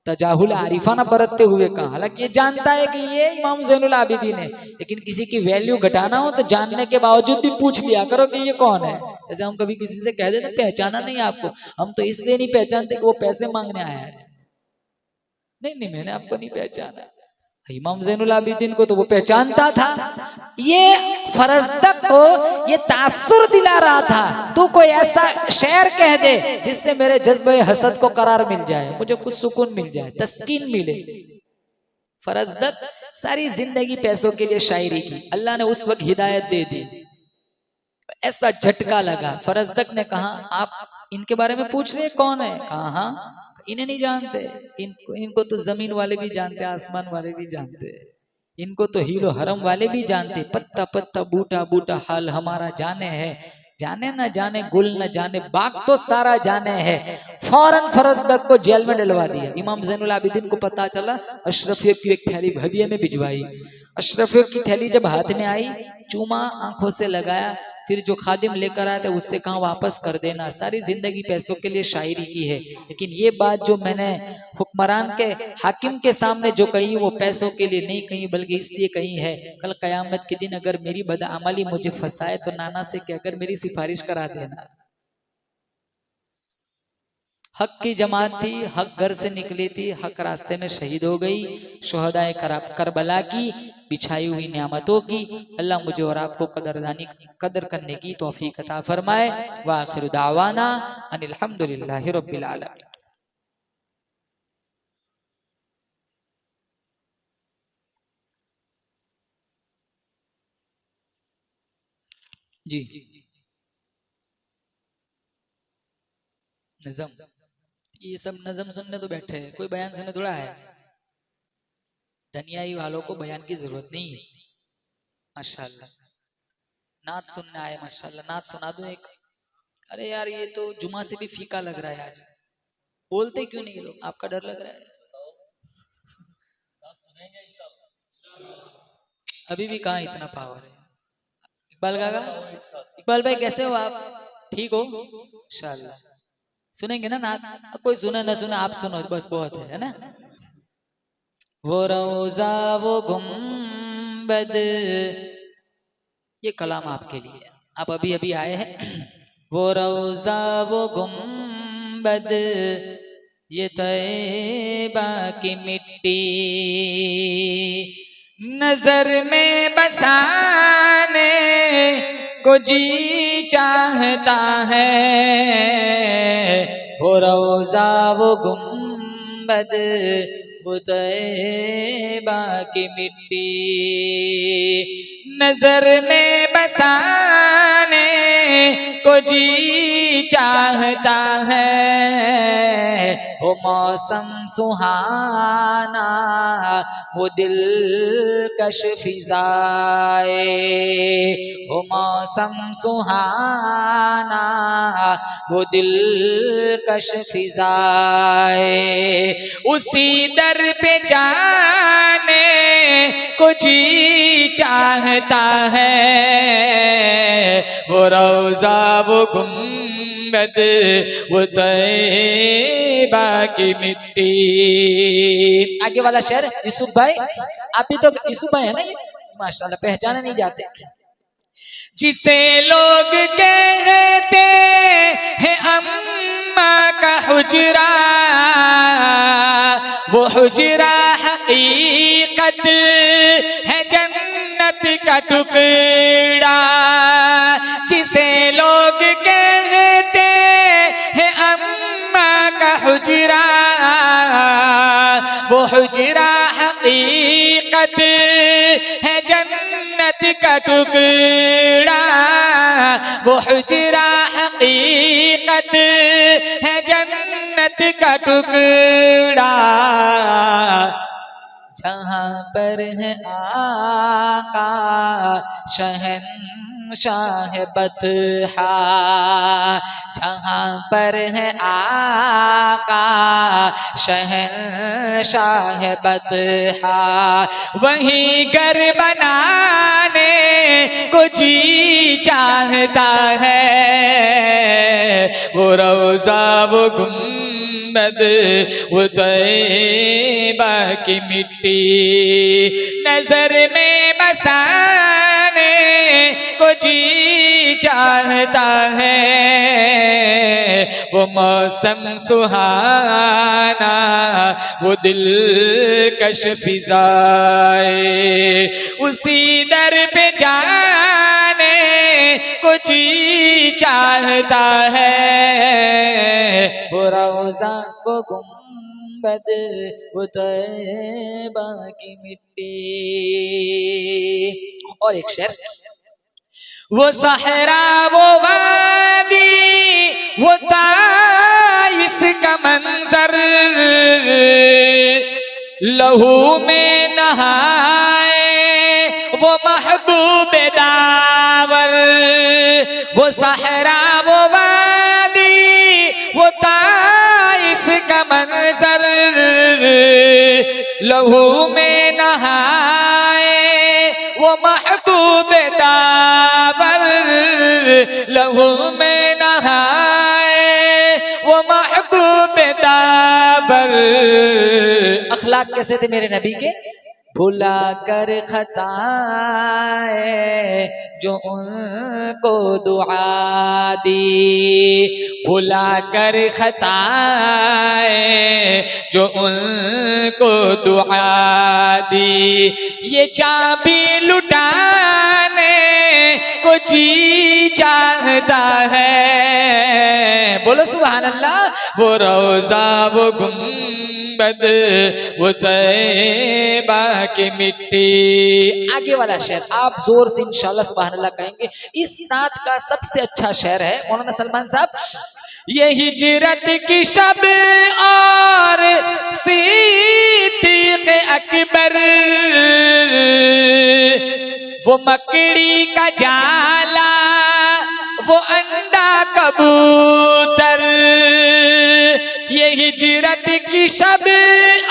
तजाहुल आरिफाना बरतते हुए कहा। हालांकि ये जानता है कि ये इमाम ज़ैनुल आबिदीन है, लेकिन किसी की वैल्यू घटाना हो तो जानने के बावजूद भी पूछ लिया करो कि ये कौन है। जैसे हम कभी किसी से कह देते पहचाना नहीं आपको, हम तो इसलिए नहीं पहचानते कि वो पैसे मांगने आया है। नहीं, मैंने आपको नहीं पहचाना। इमाम ज़ैनुल आबिदीन को तो वो पहचानता था। ये फरजदक को ये तासुर दिला रहा था, तू कोई ऐसा शेर कह दे जिससे मेरे जज्बे हसद को करार मिल जाए, मुझे कुछ सुकून मिल जाए, तस्कीन मिले। फरजदक सारी जिंदगी पैसों के लिए शायरी की, अल्लाह ने उस वक्त हिदायत दे दी। ऐसा झटका लगा। फरजदक ने कहा, आप इनके बारे में पूछ रहे कौन है? कहा हाँ, इन्हें नहीं जानते, इनको तो जमीन वाले भी जानते, आसमान वाले भी जानते, इनको तो हीरो हरम वाले भी जानते। पत्ता पत्ता बूटा बूटा हाल हमारा जाने है, जाने न जाने गुल न जाने बाग तो सारा जाने है। फौरन फरजदक को जेल में डलवा दिया। इमाम ज़ैनुल आबिदीन को पता चला, अशरफियों की एक थैली हदिये में भिजवाई। अशरफियों की थैली जब हाथ में आई, चूमा आंखों से लगाया, फिर जो खादिम लेकर आया था उससे कहा वापस कर देना। सारी जिंदगी पैसों के लिए शायरी की है, लेकिन ये बात जो मैंने हुक्मरान के हाकिम के सामने जो कही वो पैसों के लिए नहीं कही, बल्कि इसलिए कही है, कल कयामत के दिन अगर मेरी बदअमली मुझे फंसाए तो नाना से कहकर मेरी सिफारिश करा देना। हक की जमात थी, हक घर से निकली थी, हक रास्ते में शहीद हो गई। शुहदाए करबला की बिछाई हुई नेमतों की अल्लाह मुझे और आपको कदर करने की तौफीक अता फरमाए। व आखिर दावाना अनिल हम्दुलिल्लाहि रब्बिल आलमीन। जी नजम, ये सब नजम सुनने तो बैठे हैं, कोई बयान सुनने थोड़ा है। धनियाई वालों को बयान की जरूरत नहीं है। माशाल्लाह नात सुनने आए, माशाल्लाह नात सुना दो एक। अरे यार ये तो जुमा से भी फीका लग रहा है आज, बोलते क्यों नहीं लोग? आपका डर लग रहा है? अभी भी कहाँ इतना पावर है। इकबाल काका, इकबाल भाई कैसे हो आप? ठीक हो इंशाल्लाह? सुनेंगे ना नात? कोई सुने ना सुने आप सुनो बस, बहुत है ना। वो रोजा वो गुम्बद, ये कलाम आपके लिए, आप अभी अभी आए हैं। वो रोजा वो गुम्बद, ये तैबा की मिट्टी, नजर में बसाने को जी चाहता है। वो रोजा वो गुम्बद, वो तैबा की मिट्टी, नजर में बसाने को जी चाहता है। वो मौसम सुहाना, वो दिलकश फिजाए, वो मौसम सुहाना, वो दिलकश फिजाए, उसी दर पे जाने को जी चाहता है। वो रोजा वो गुम्बद, वो तैबा की मिट्टी। आगे वाला शेर यूसुफ भाई, आप भी तो यूसुफ भाई है ना, ये माशाल्लाह पहचाने नहीं जाते। जिसे लोग कहते हैं अम्मा का हुजरा, वो हुजरा हकीकत है जन्नत का टुकड़ा। जिसे लोग कहते हैं अम्मा का हुजरा, वो हुजरा हकीकत है जन्नत का टुकड़ा। वो हुजरा हकीकत है जन्नत का टुकड़ा। जहाँ पर है आका शहंशाह बतहा, जहाँ पर है आका शहंशाह बतहा, वहीं घर बनाने को जी चाहता है। वो रोजा वो गुम्बद, वो तैबा की मिट्टी, नजर में बसाने को जी चाहता है। वो मौसम सुहाना, वो दिलकश फिजाए, उसी दर पे जाने को जी चाहता है। वो रोजा वो गुम्बद, वो तैबा की मिट्टी। और एक शेर, वो सहरा वो वादी, वो ताइफ का मंजर, लहू में नहाए वो महबूब दावर। वो सहरा वो वादी, वो ताइफ का मंजर, लहू में नहाए वो महबूब दावर। लहू में नहाए वो महबूब दावर। अखलाक कैसे थे मेरे नबी के? भुला कर खताएं जो उनको दुआ दी, भुला कर खताएं जो उनको दुआ दी। ये चाबी लुटाने को जी चाहता है, बोलो सुभान अल्लाह। वो रोजा वो गुंबद वो तैबा की मिट्टी। आगे वाला शेर आप जोर से इंशाल्लाह सुभान अल्लाह कहेंगे। इस नात का सबसे अच्छा शेर है मौलाना सलमान साहब। ये हिजरत की शब और सिद्दीक़ अकबर, वो मकड़ी का जाला वो अंडा कबूतर। ये हिजरत की शब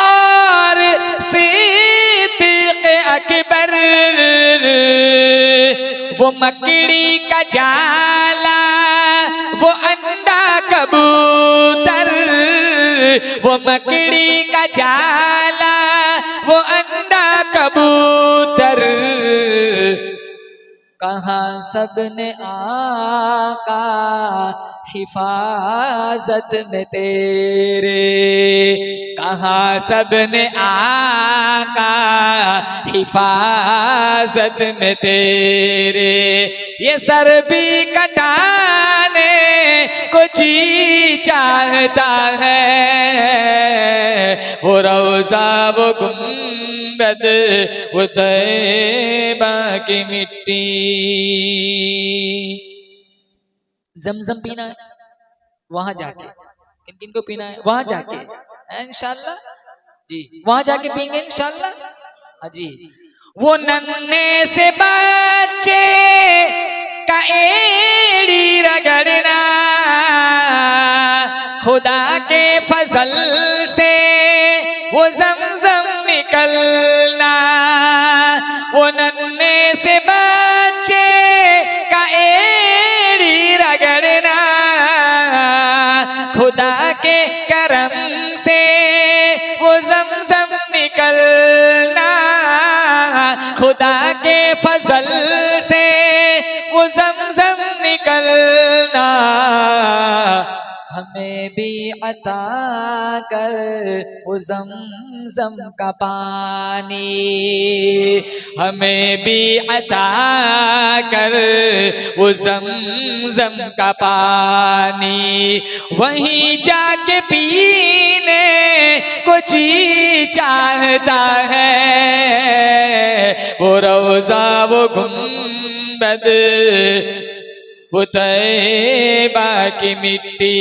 और सिद्दीक़ अकबर, वो मकड़ी का जाला वो अंडा कबूतर, वो मकड़ी का जाला वो अंडा कबूतर। कहाँ सबने आका हिफाजत में तेरे, कहाँ सबने आका हिफाजत में तेरे। ये सर भी कटाने को जी चाहता है, वो रोजा वो गुंबद वो तैबा की मिट्टी। जमजम पीना है वहां जाके, किन किन को पीना है वहां जाके इंशाल्लाह जी, वहां जाके पिएंगे इंशाल्लाह। हाँ जी। वो नन्हे से बच्चे का एड़ी रगड़ना, खुदा के फजल से वो जमजम निकलना। वो नन्हे से बच्चे का एड़ी रगड़ना, खुदा के करम से वो जमजम निकलना, खुदा के फजल से वो जमजम निकलना। हमें भी अता कर वो जमजम का पानी, हमें भी अता कर वो जमजम का पानी। वहीं जाके पीने को जी चाहता है, वो रोजा वो गुंबद वो तैबा की मिट्टी।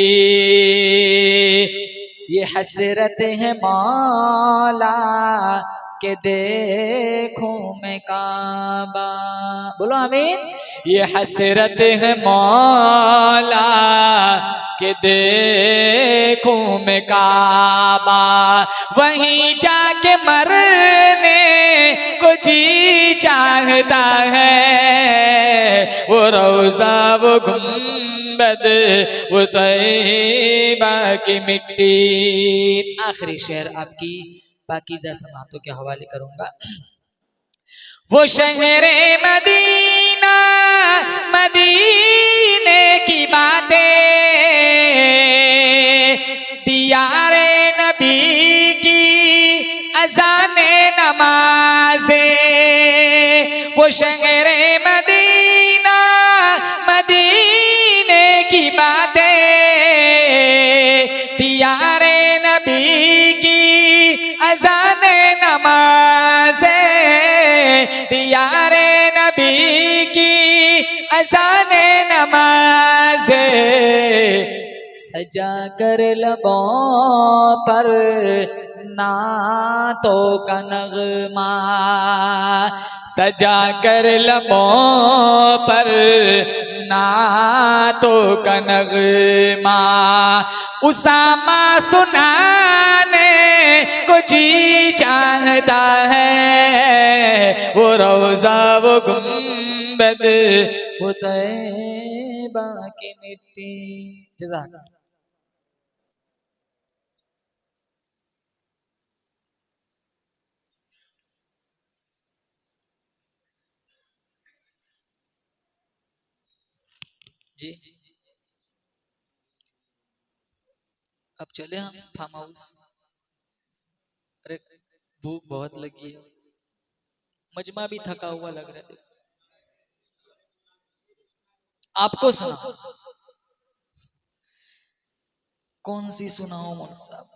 ये हसरत है मौला के देखूं मैं काबा, बोलो आमीन। ये हसरत है मौला के देखूं मैं काबा, वहीं जाके मरने को जी चाहता है, वो रोजा वो गुंबद वो तैबा की मिट्टी। आखिरी शेर आपकी पाकीज़ा समातों के हवाले करूंगा। वो शहरे मदीना मदीने की बातें, दियारे नबी की अज़ाने नमाज़े। वो शहरे मदीना मदीने की बातें, दियारे नबी की अज़ाने नमाज़े, दियारे नबी की अज़ाने नमाज़े। सजा कर लबों पर नातों का नगमा, सजा कर लबों पर नातों का नगमा। उसामा सुनाने को जी चाहता है, वो रोजा वो गुंबद वो तैबा की मिट्टी। जज़ाक। जी अब चले हम फार्म हाउस। अरे भूख बहुत लगी है, मजमा भी थका हुआ लग रहा है। आपको सुना कौन सी सुनाओ मौन साहब?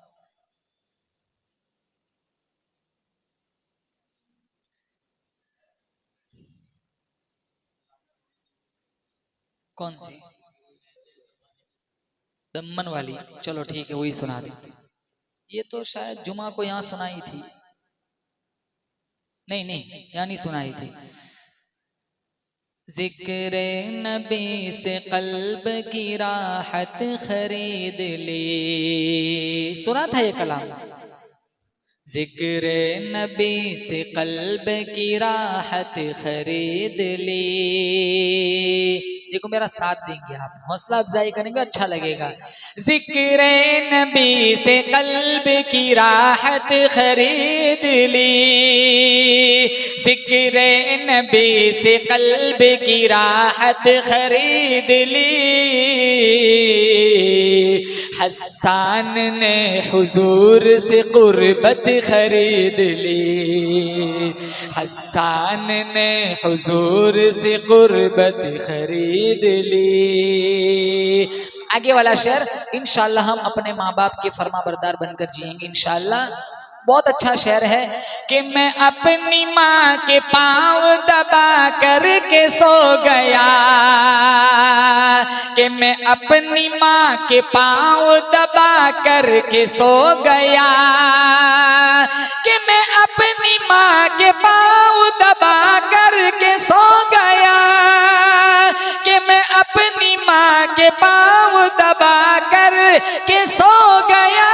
कौन सी? दमन वाली? चलो ठीक है वही सुना देते। ये तो शायद जुमा को यहाँ सुनाई थी। नहीं नहीं यहाँ नहीं सुनाई थी। जिक्र नबी से कल्ब की राहत खरीद ले, सुना था ये कलाम? जिक्र नबी से कल्ब की राहत खरीद ले। देखो मेरा साथ देंगे आप, हौसला अफजाई करेंगे, अच्छा लगेगा। जिक्र नबी से कल्ब की राहत खरीद ली, जिक्र नबी से कल्ब की राहत खरीद ली। हस्सान ने हुजूर से कुर्बत खरीद ली, हस्सान ने हुजूर से कुर्बत खरीद ली। आगे वाला शेर इंशाअल्लाह हम अपने माँ बाप के फरमा बरदार बनकर जिएंगे इंशाअल्लाह। बहुत अच्छा शेर है कि मैं अपनी माँ के पाँव दबा करके सो गया, कि मैं अपनी माँ के पाँव दबा करके सो गया, कि मैं अपनी माँ के पाँव दबा करके सो गया, कि मैं अपनी माँ के पाँव दबा करके सो गया।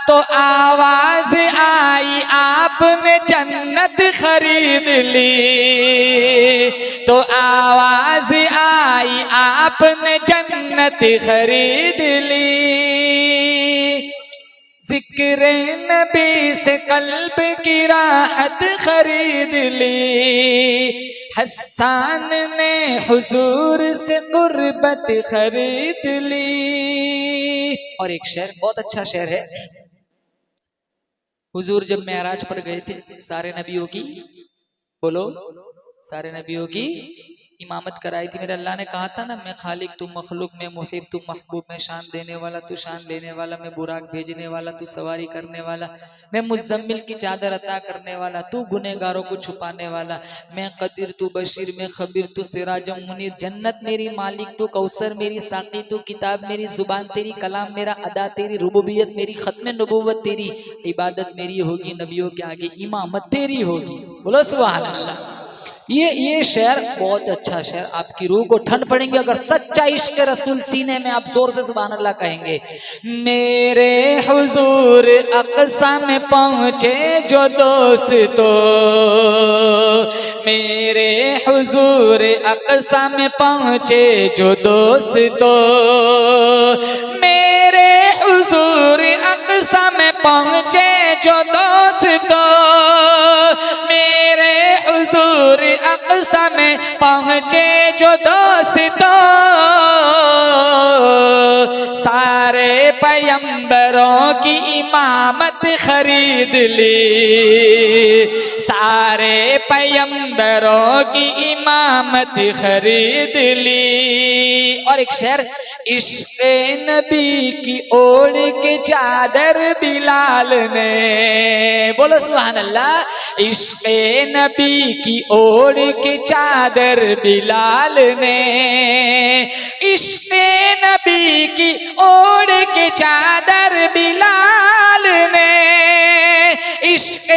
तो आवाज आई आपने जन्नत खरीद ली, तो आवाज आई आपने जन्नत खरीद ली। जिक्र नबी से कल्ब की राहत खरीद ली, हस्सान ने हुजूर से कुर्बत खरीद ली। और एक शेर बहुत अच्छा शेर है। हुजूर जब मेराज पर गए थे, सारे नबियों की, बोलो, सारे नबियों की इमामत कराई थी। मेरे अल्लाह ने कहा था ना, मैं खालिक तू मखलूक, मैं मुहिब तू महबूब, मैं शान देने वाला तू शान लेने वाला, मैं बुराक भेजने वाला तू सवारी करने वाला, मैं मुज़म्मिल की चादर अता करने वाला तू गुनहगारों को छुपाने वाला, मैं कदीर तू बशीर, मैं खबीर तू सिराजम मुनीर, जन्नत मेरी मालिक तू कौसर मेरी साकी तू किताब मेरी, जुबान तेरी कलाम मेरा, अदा तेरी, रुबूबियत मेरी, खत्म नबूवत तेरी, इबादत मेरी होगी नबियों के आगे, इमामत तेरी होगी। बोलो सुभान अल्लाह। ये शेर बहुत अच्छा शेर, आपकी रूह को ठंड पड़ेंगे अगर सच्चा इश्क रसूल सीने में आप जोर से सुभान अल्लाह कहेंगे। मेरे हुजूर अक़सा में पहुंचे जो दोस्तों, मेरे हुजूर अक़सा में पहुंचे जो दोस्तों, मेरे हुजूर अक़सा में पहुंचे जो दोस्तों, मेरे हुजूर अक़सा में पहुंचे जो दोस्तों, सारे पैगंबरों की इमामत खरीद ली, सारे पैगंबरों की इमामत खरीद ली। और एक शेर, इश्क़ नबी की ओढ़ के चादर बिलाल ने, बोलो सुभान अल्लाह, इश्क़ नबी की ओढ़ के चादर बिलाल ने, इश्क़ नबी की ओढ़ के चादर बिलाल ने, इश्क़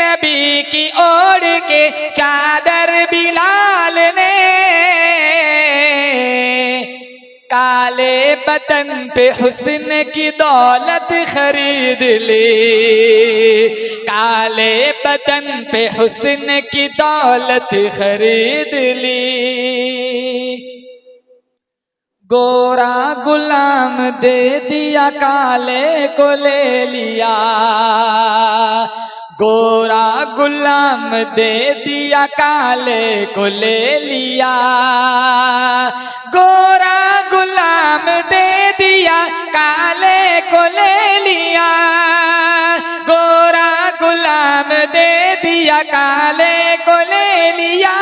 नबी की ओढ़ के चादर बिलाल ने, काले बदन पे हुस्न की दौलत खरीद ली, काले बदन पे हुस्न की दौलत खरीद ली। गोरा गुलाम दे दिया, काले को ले लिया, गोरा गुलाम दे दिया काले को ले लिया, गोरा गुलाम दे दिया काले को ले लिया, गोरा गुलाम दे दिया काले को ले लिया।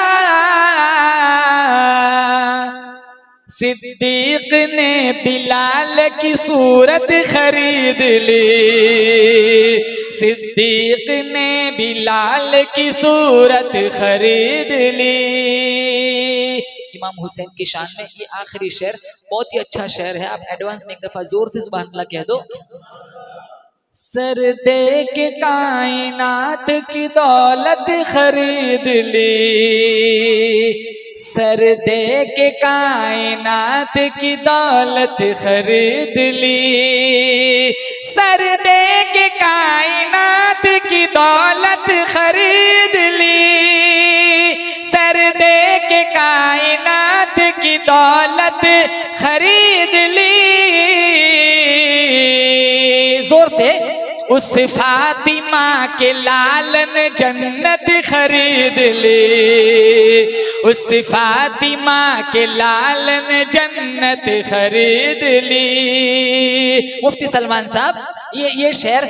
सिद्दीक ने बिलाल की सूरत खरीद ली, सिद्दीक ने बिलाल की सूरत खरीद ली। इमाम हुसैन की शान में ये आखिरी शेर बहुत ही अच्छा शेर है, आप एडवांस में एक दफा जोर से सुभान अल्लाह कह दो। सर दे के कायनात की दौलत खरीद ली, सर दे के कायनात की दौलत खरीद ली, सर दे के कायनात की दौलत खरीद ली, सर दे के कायनात की दौलत खरीद ली। जोर से, उस फातिमा के लालन जन्नत खरीद ली, उस फातिमा के लालन जन्नत खरीद ली। मुफ्ती सलमान साहब ये शेर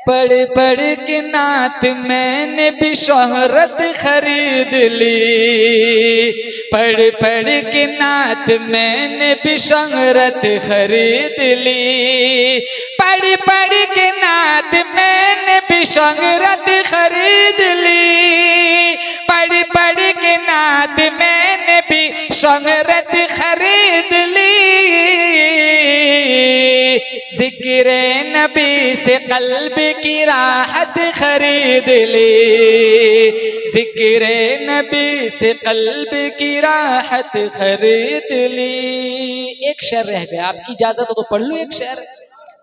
पढ़ पढ़ के नात मैंने भी शोहरत खरीद ली, पढ़ पढ़ के नात मैंने भी शोहरत खरीद ली, पढ़ पढ़ के नात मैंने भी शोहरत खरीद ली, पढ़ पढ़ के नात मैंने भी शोहरत खरीद ली। जिक्रे नबी से कल्ब की राहत खरीद ली, जिक्रे नबी से कल्ब की राहत खरीद ली। एक शेर रह गया, आप इजाजत हो तो पढ़ लो एक शेर।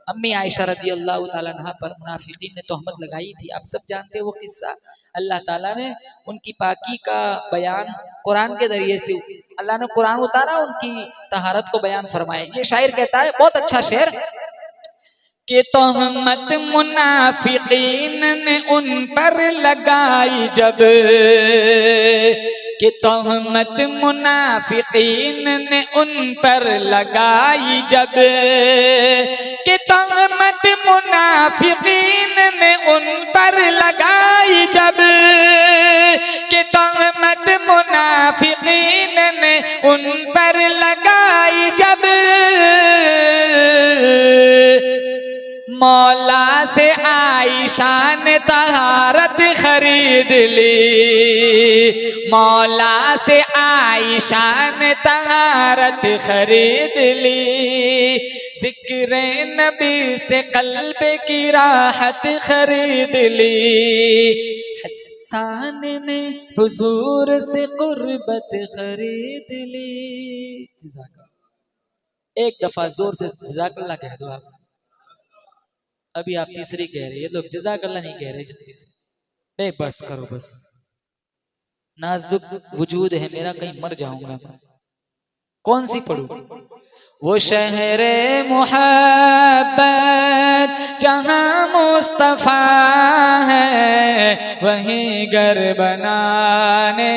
अम्मी आयशा रदी अल्लाह ताला अन्हा पर मुनाफिकीन ने तोहमत लगाई थी, आप सब जानते हैं वो किस्सा। अल्लाह ताला ने उनकी पाकी का बयान कुरान के जरिए से, अल्लाह ने कुरान उतारा, उनकी तहारत को बयान फरमाया। ये शायर कहता है, बहुत अच्छा शेर, कि तोहमत मुनाफिकीन ने उन पर लगाई जब, कि तोहमत मुनाफिकीन ने उन पर लगाई जब, कि तोहमत मुनाफिकीन ने उन पर लगाई जब, कि तोहमत मुनाफिकीन ने उन पर लगाई जब, मौला से आयशा ने तहारत खरीद ली, मौला से आयशा ने तहारत खरीद ली। जिक्र नबी से कल्ब की राहत खरीद ली, हसन ने हुजूर से कुर्बत खरीद ली। एक दफा जोर से जज़ाकल्लाह कह दो आप। अभी आप तीसरी कह रहे, ये लोग जज़ाकल्लाह नहीं कह रहे जल्दी से। बस करो बस, नाजुक वजूद है मेरा, कहीं मर जाऊंगा। कौन सी पढ़ूं? वो शहरे मोहब्बत जहां मुस्तफा है, वहीं घर बनाने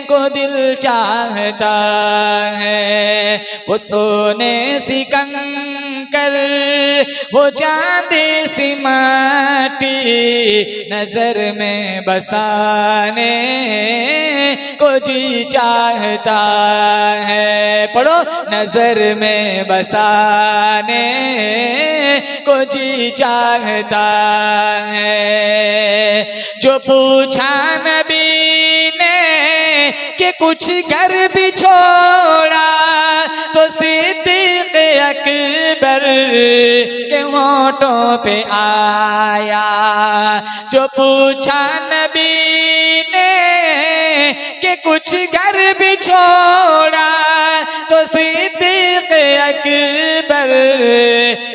को दिल चाहता है। वो सोने सी कंकर, वो चांदी सी माटी, नजर में बसाने को जी चाहता है। पढ़ो, नजर में बसाने को जी चाहता है। जो पूछा नबी ने कि कुछ घर भी छोड़ा, तो सिद्दीक अकबर के होठों पे आया। जो पूछा नबी ने कि कुछ घर भी छोड़ा, तो सिद्दीक अकबर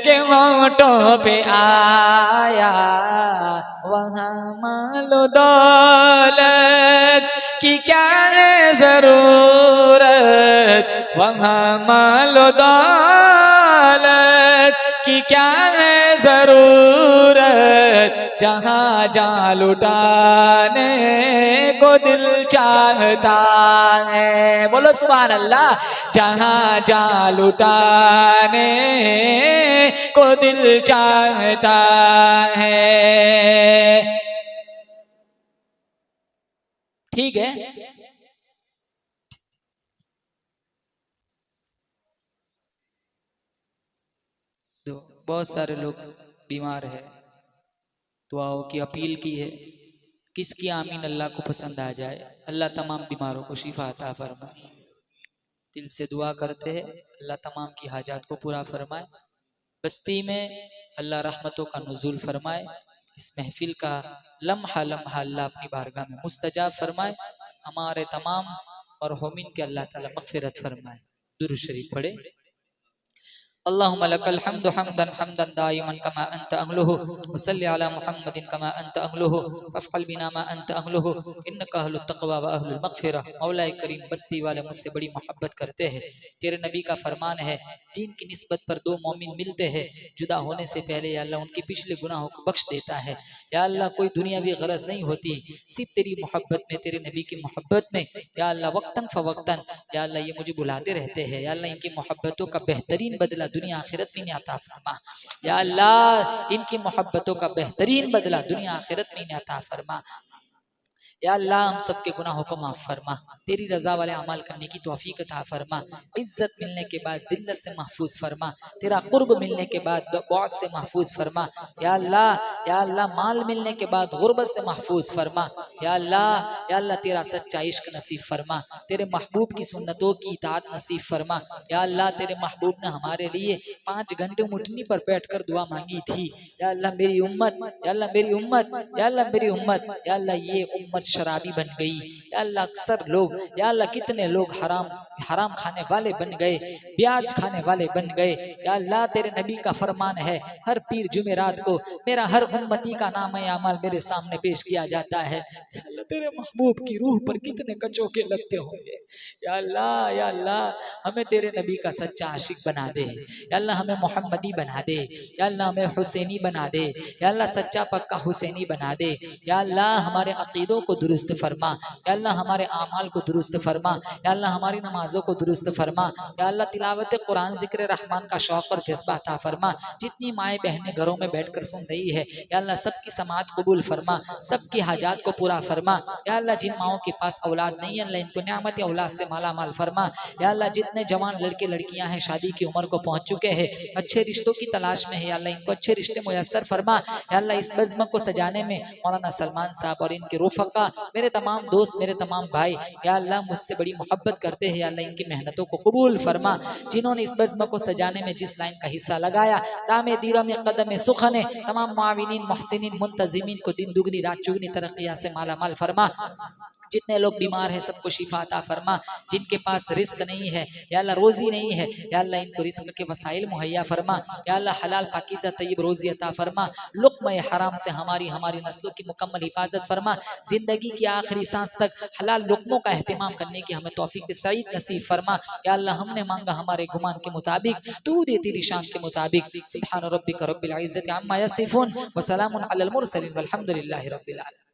के होठों पे आया। वहाँ मालो दौलत की क्या है जरूरत, वहाँ मालो दौलत की क्या है जरूरत, जहाँ जहाँ लुटाने को दिल चाहता है। बोलो सुभान अल्लाह। जहाँ जहाँ लुटाने को दिल चाहता है। ठीक है, बहुत सारे लोग बीमार है, दुआओं की अपील की है। किसकी आमीन अल्लाह को पसंद आ जाए। अल्लाह तमाम बीमारों को शिफा अता फरमाए। दिल से दुआ करते हैं अल्लाह तमाम की हाजात को पूरा फरमाए। बस्ती में अल्लाह रहमतों का नुज़ूल फरमाए। इस महफिल का लम्हा लम्हा अल्लाह अपनी बारगाह में मुस्तजाब फरमाए। हमारे तमाम मरहूमिन के अल्लाह ताला मग़फ़िरत फरमाए। दुरूद शरीफ पढ़े। अल्लाहुम्मा लकल हम्दु हम्दन हम्दन दाइमन कमा अंत अहलुहु व सल्लि अला मुहम्मदिन कमा अंत अहलुहु फफ़अल बिना मा अंत अहलुहु इन्नका अहलुत तक़वा व अहलुल मग़फ़िरा। मौला करीम बस्ती वाले मुझसे बड़ी मोहब्बत करते हैं। तेरे नबी का फरमान है, दीन की निस्बत पर दो मोमिन मिलते हैं, जुदा होने से पहले या अल्लाह उनके पिछले गुनाहों को बख्श देता है। या अल्लाह कोई दुनियावी गरज नहीं होती, सिर्फ तेरी मोहब्बत में, तेरे नबी की मोहब्बत में। या अल्लाह वक्तन फ़वक्तन या अल्लाह ये मुझे बुलाते रहते हैं। या अल्लाह इनकी मोहब्बतों का बेहतरीन बदला दुनिया आखिरत में इन्हें अता फरमा। या अल्लाह इनकी मोहब्बतों का बेहतरीन बदला दुनिया आखिरत में इन्हें अता फरमा। या अल्लाह हम सबके गुनाहों को माफ़ फरमा। तेरी रज़ा वाले अमल करने की तौफीक अता फरमा। इज्जत मिलने के बाद जिल्लत से महफूज फरमा। तेरा कुर्ब मिलने के बाद बौस से महफूज फरमा। या अल्लाह माल मिलने के बाद गुर्बत से महफूज फरमा। या अल्लाह तेरा सच्चा इश्क नसीब फरमा। तेरे महबूब की सुन्नतों की इताअत नसीब फरमा। या अल्लाह तेरे महबूब ने हमारे लिए 5 घंटे मुठनी पर बैठकर दुआ मांगी थी। या अल्लाह मेरी उम्मत, या अल्लाह मेरी उम्मत, या अल्लाह मेरी उम्मत, या अल्लाह ये उम्मत शराबी बन गई। या अल्लाह अक्सर लोग, या अल्लाह कितने लोग हराम खाने वाले बन गए, ब्याज खाने वाले बन गए। या अल्लाह तेरे नबी का फरमान है, हर पीर जुमेरात को मेरा हर उम्मती का नाम अमाल मेरे सामने पेश किया जाता है। या अल्लाह तेरे महबूब की रूह पर कितने कचोके लगते होंगे। या अल्लाह हमें तेरे नबी का सच्चा आशिक बना दे। या अल्लाह हमें मोहम्मदी बना दे। या अल्लाह हमें हुसैनी बना दे। या अल्लाह सच्चा पक्का हुसैनी बना दे। या अल्लाह हमारे अकीदों को दुरुस्त फरमा। या अल्लाह हमारे आमाल को दुरुस्त फरमा। या अल्लाह हमारी नमाजों को दुरुस्त फरमा। या अल्लाह तिलावत कुरान जिक्र रहमान का शौक़ और जज्बा अता फरमा। जितनी माएँ बहनें घरों में बैठकर सुन रही है, या अल्लाह सबकी समात कबूल फरमा, सबकी हाजात को पूरा फरमा। या अल्लाह जिन माओं के पास औलाद नहीं है, अल्लाह इनको नेमत औलाद से माला माल फरमा। या अल्लाह जितने जवान लड़के लड़कियां हैं, शादी की उम्र को पहुंच चुके हैं, अच्छे रिश्तों की तलाश में है, या अल्लाह इनको अच्छे रिश्ते मुयस्सर फरमा। या अल्लाह इस बज़्म को सजाने में मौलाना सलमान साहब और इनके रुफ़क़ा, मेरे तमाम दोस्त, मेरे तमाम भाई, या अल्लाह मुझसे बड़ी मोहब्बत करते हैं। या अल्लाह इनकी मेहनतों को कबूल फरमा। जिन्होंने इस बज़्म को सजाने में जिस लाइन का हिस्सा लगाया, दामे दीरा में कदम सुखने, तमाम मुआविनीन, मुहसिनीन, मुंतज़िमीन को दिन दुगनी रात चुगनी तरक्कियाँ से माला माल फरमा। जितने लोग बीमार हैं सबको शिफा अता फरमा। जिनके पास रिस्क नहीं है, या अल्लाह रोज़ी नहीं है, या अल्लाह इनको रिस्क के वसाइल मुहैया फरमा। या अल्लाह हलाल पाकीज़ा तय्यब रोज़ी अता फरमा। लुक़्मा हराम से हमारी नस्लों की मुकम्मल हिफाजत फरमा। ज़िंदगी की आखिरी सांस तक हलाल लुक़्मों का एहतिमाम करने की हमें तौफ़ीक़ सईद नसीब फरमा। या अल्लाह हमने मांगा हमारे गुमान के मुताबिक, तू दे तेरी शान के मुताबिक। सुब्हान रब्बिका रब्बिल इज़्ज़ति अम्मा यसिफ़ून व सलामुन अलल मुरसलीन वल्हम्दुलिल्लाहि रब्बिल आलमीन।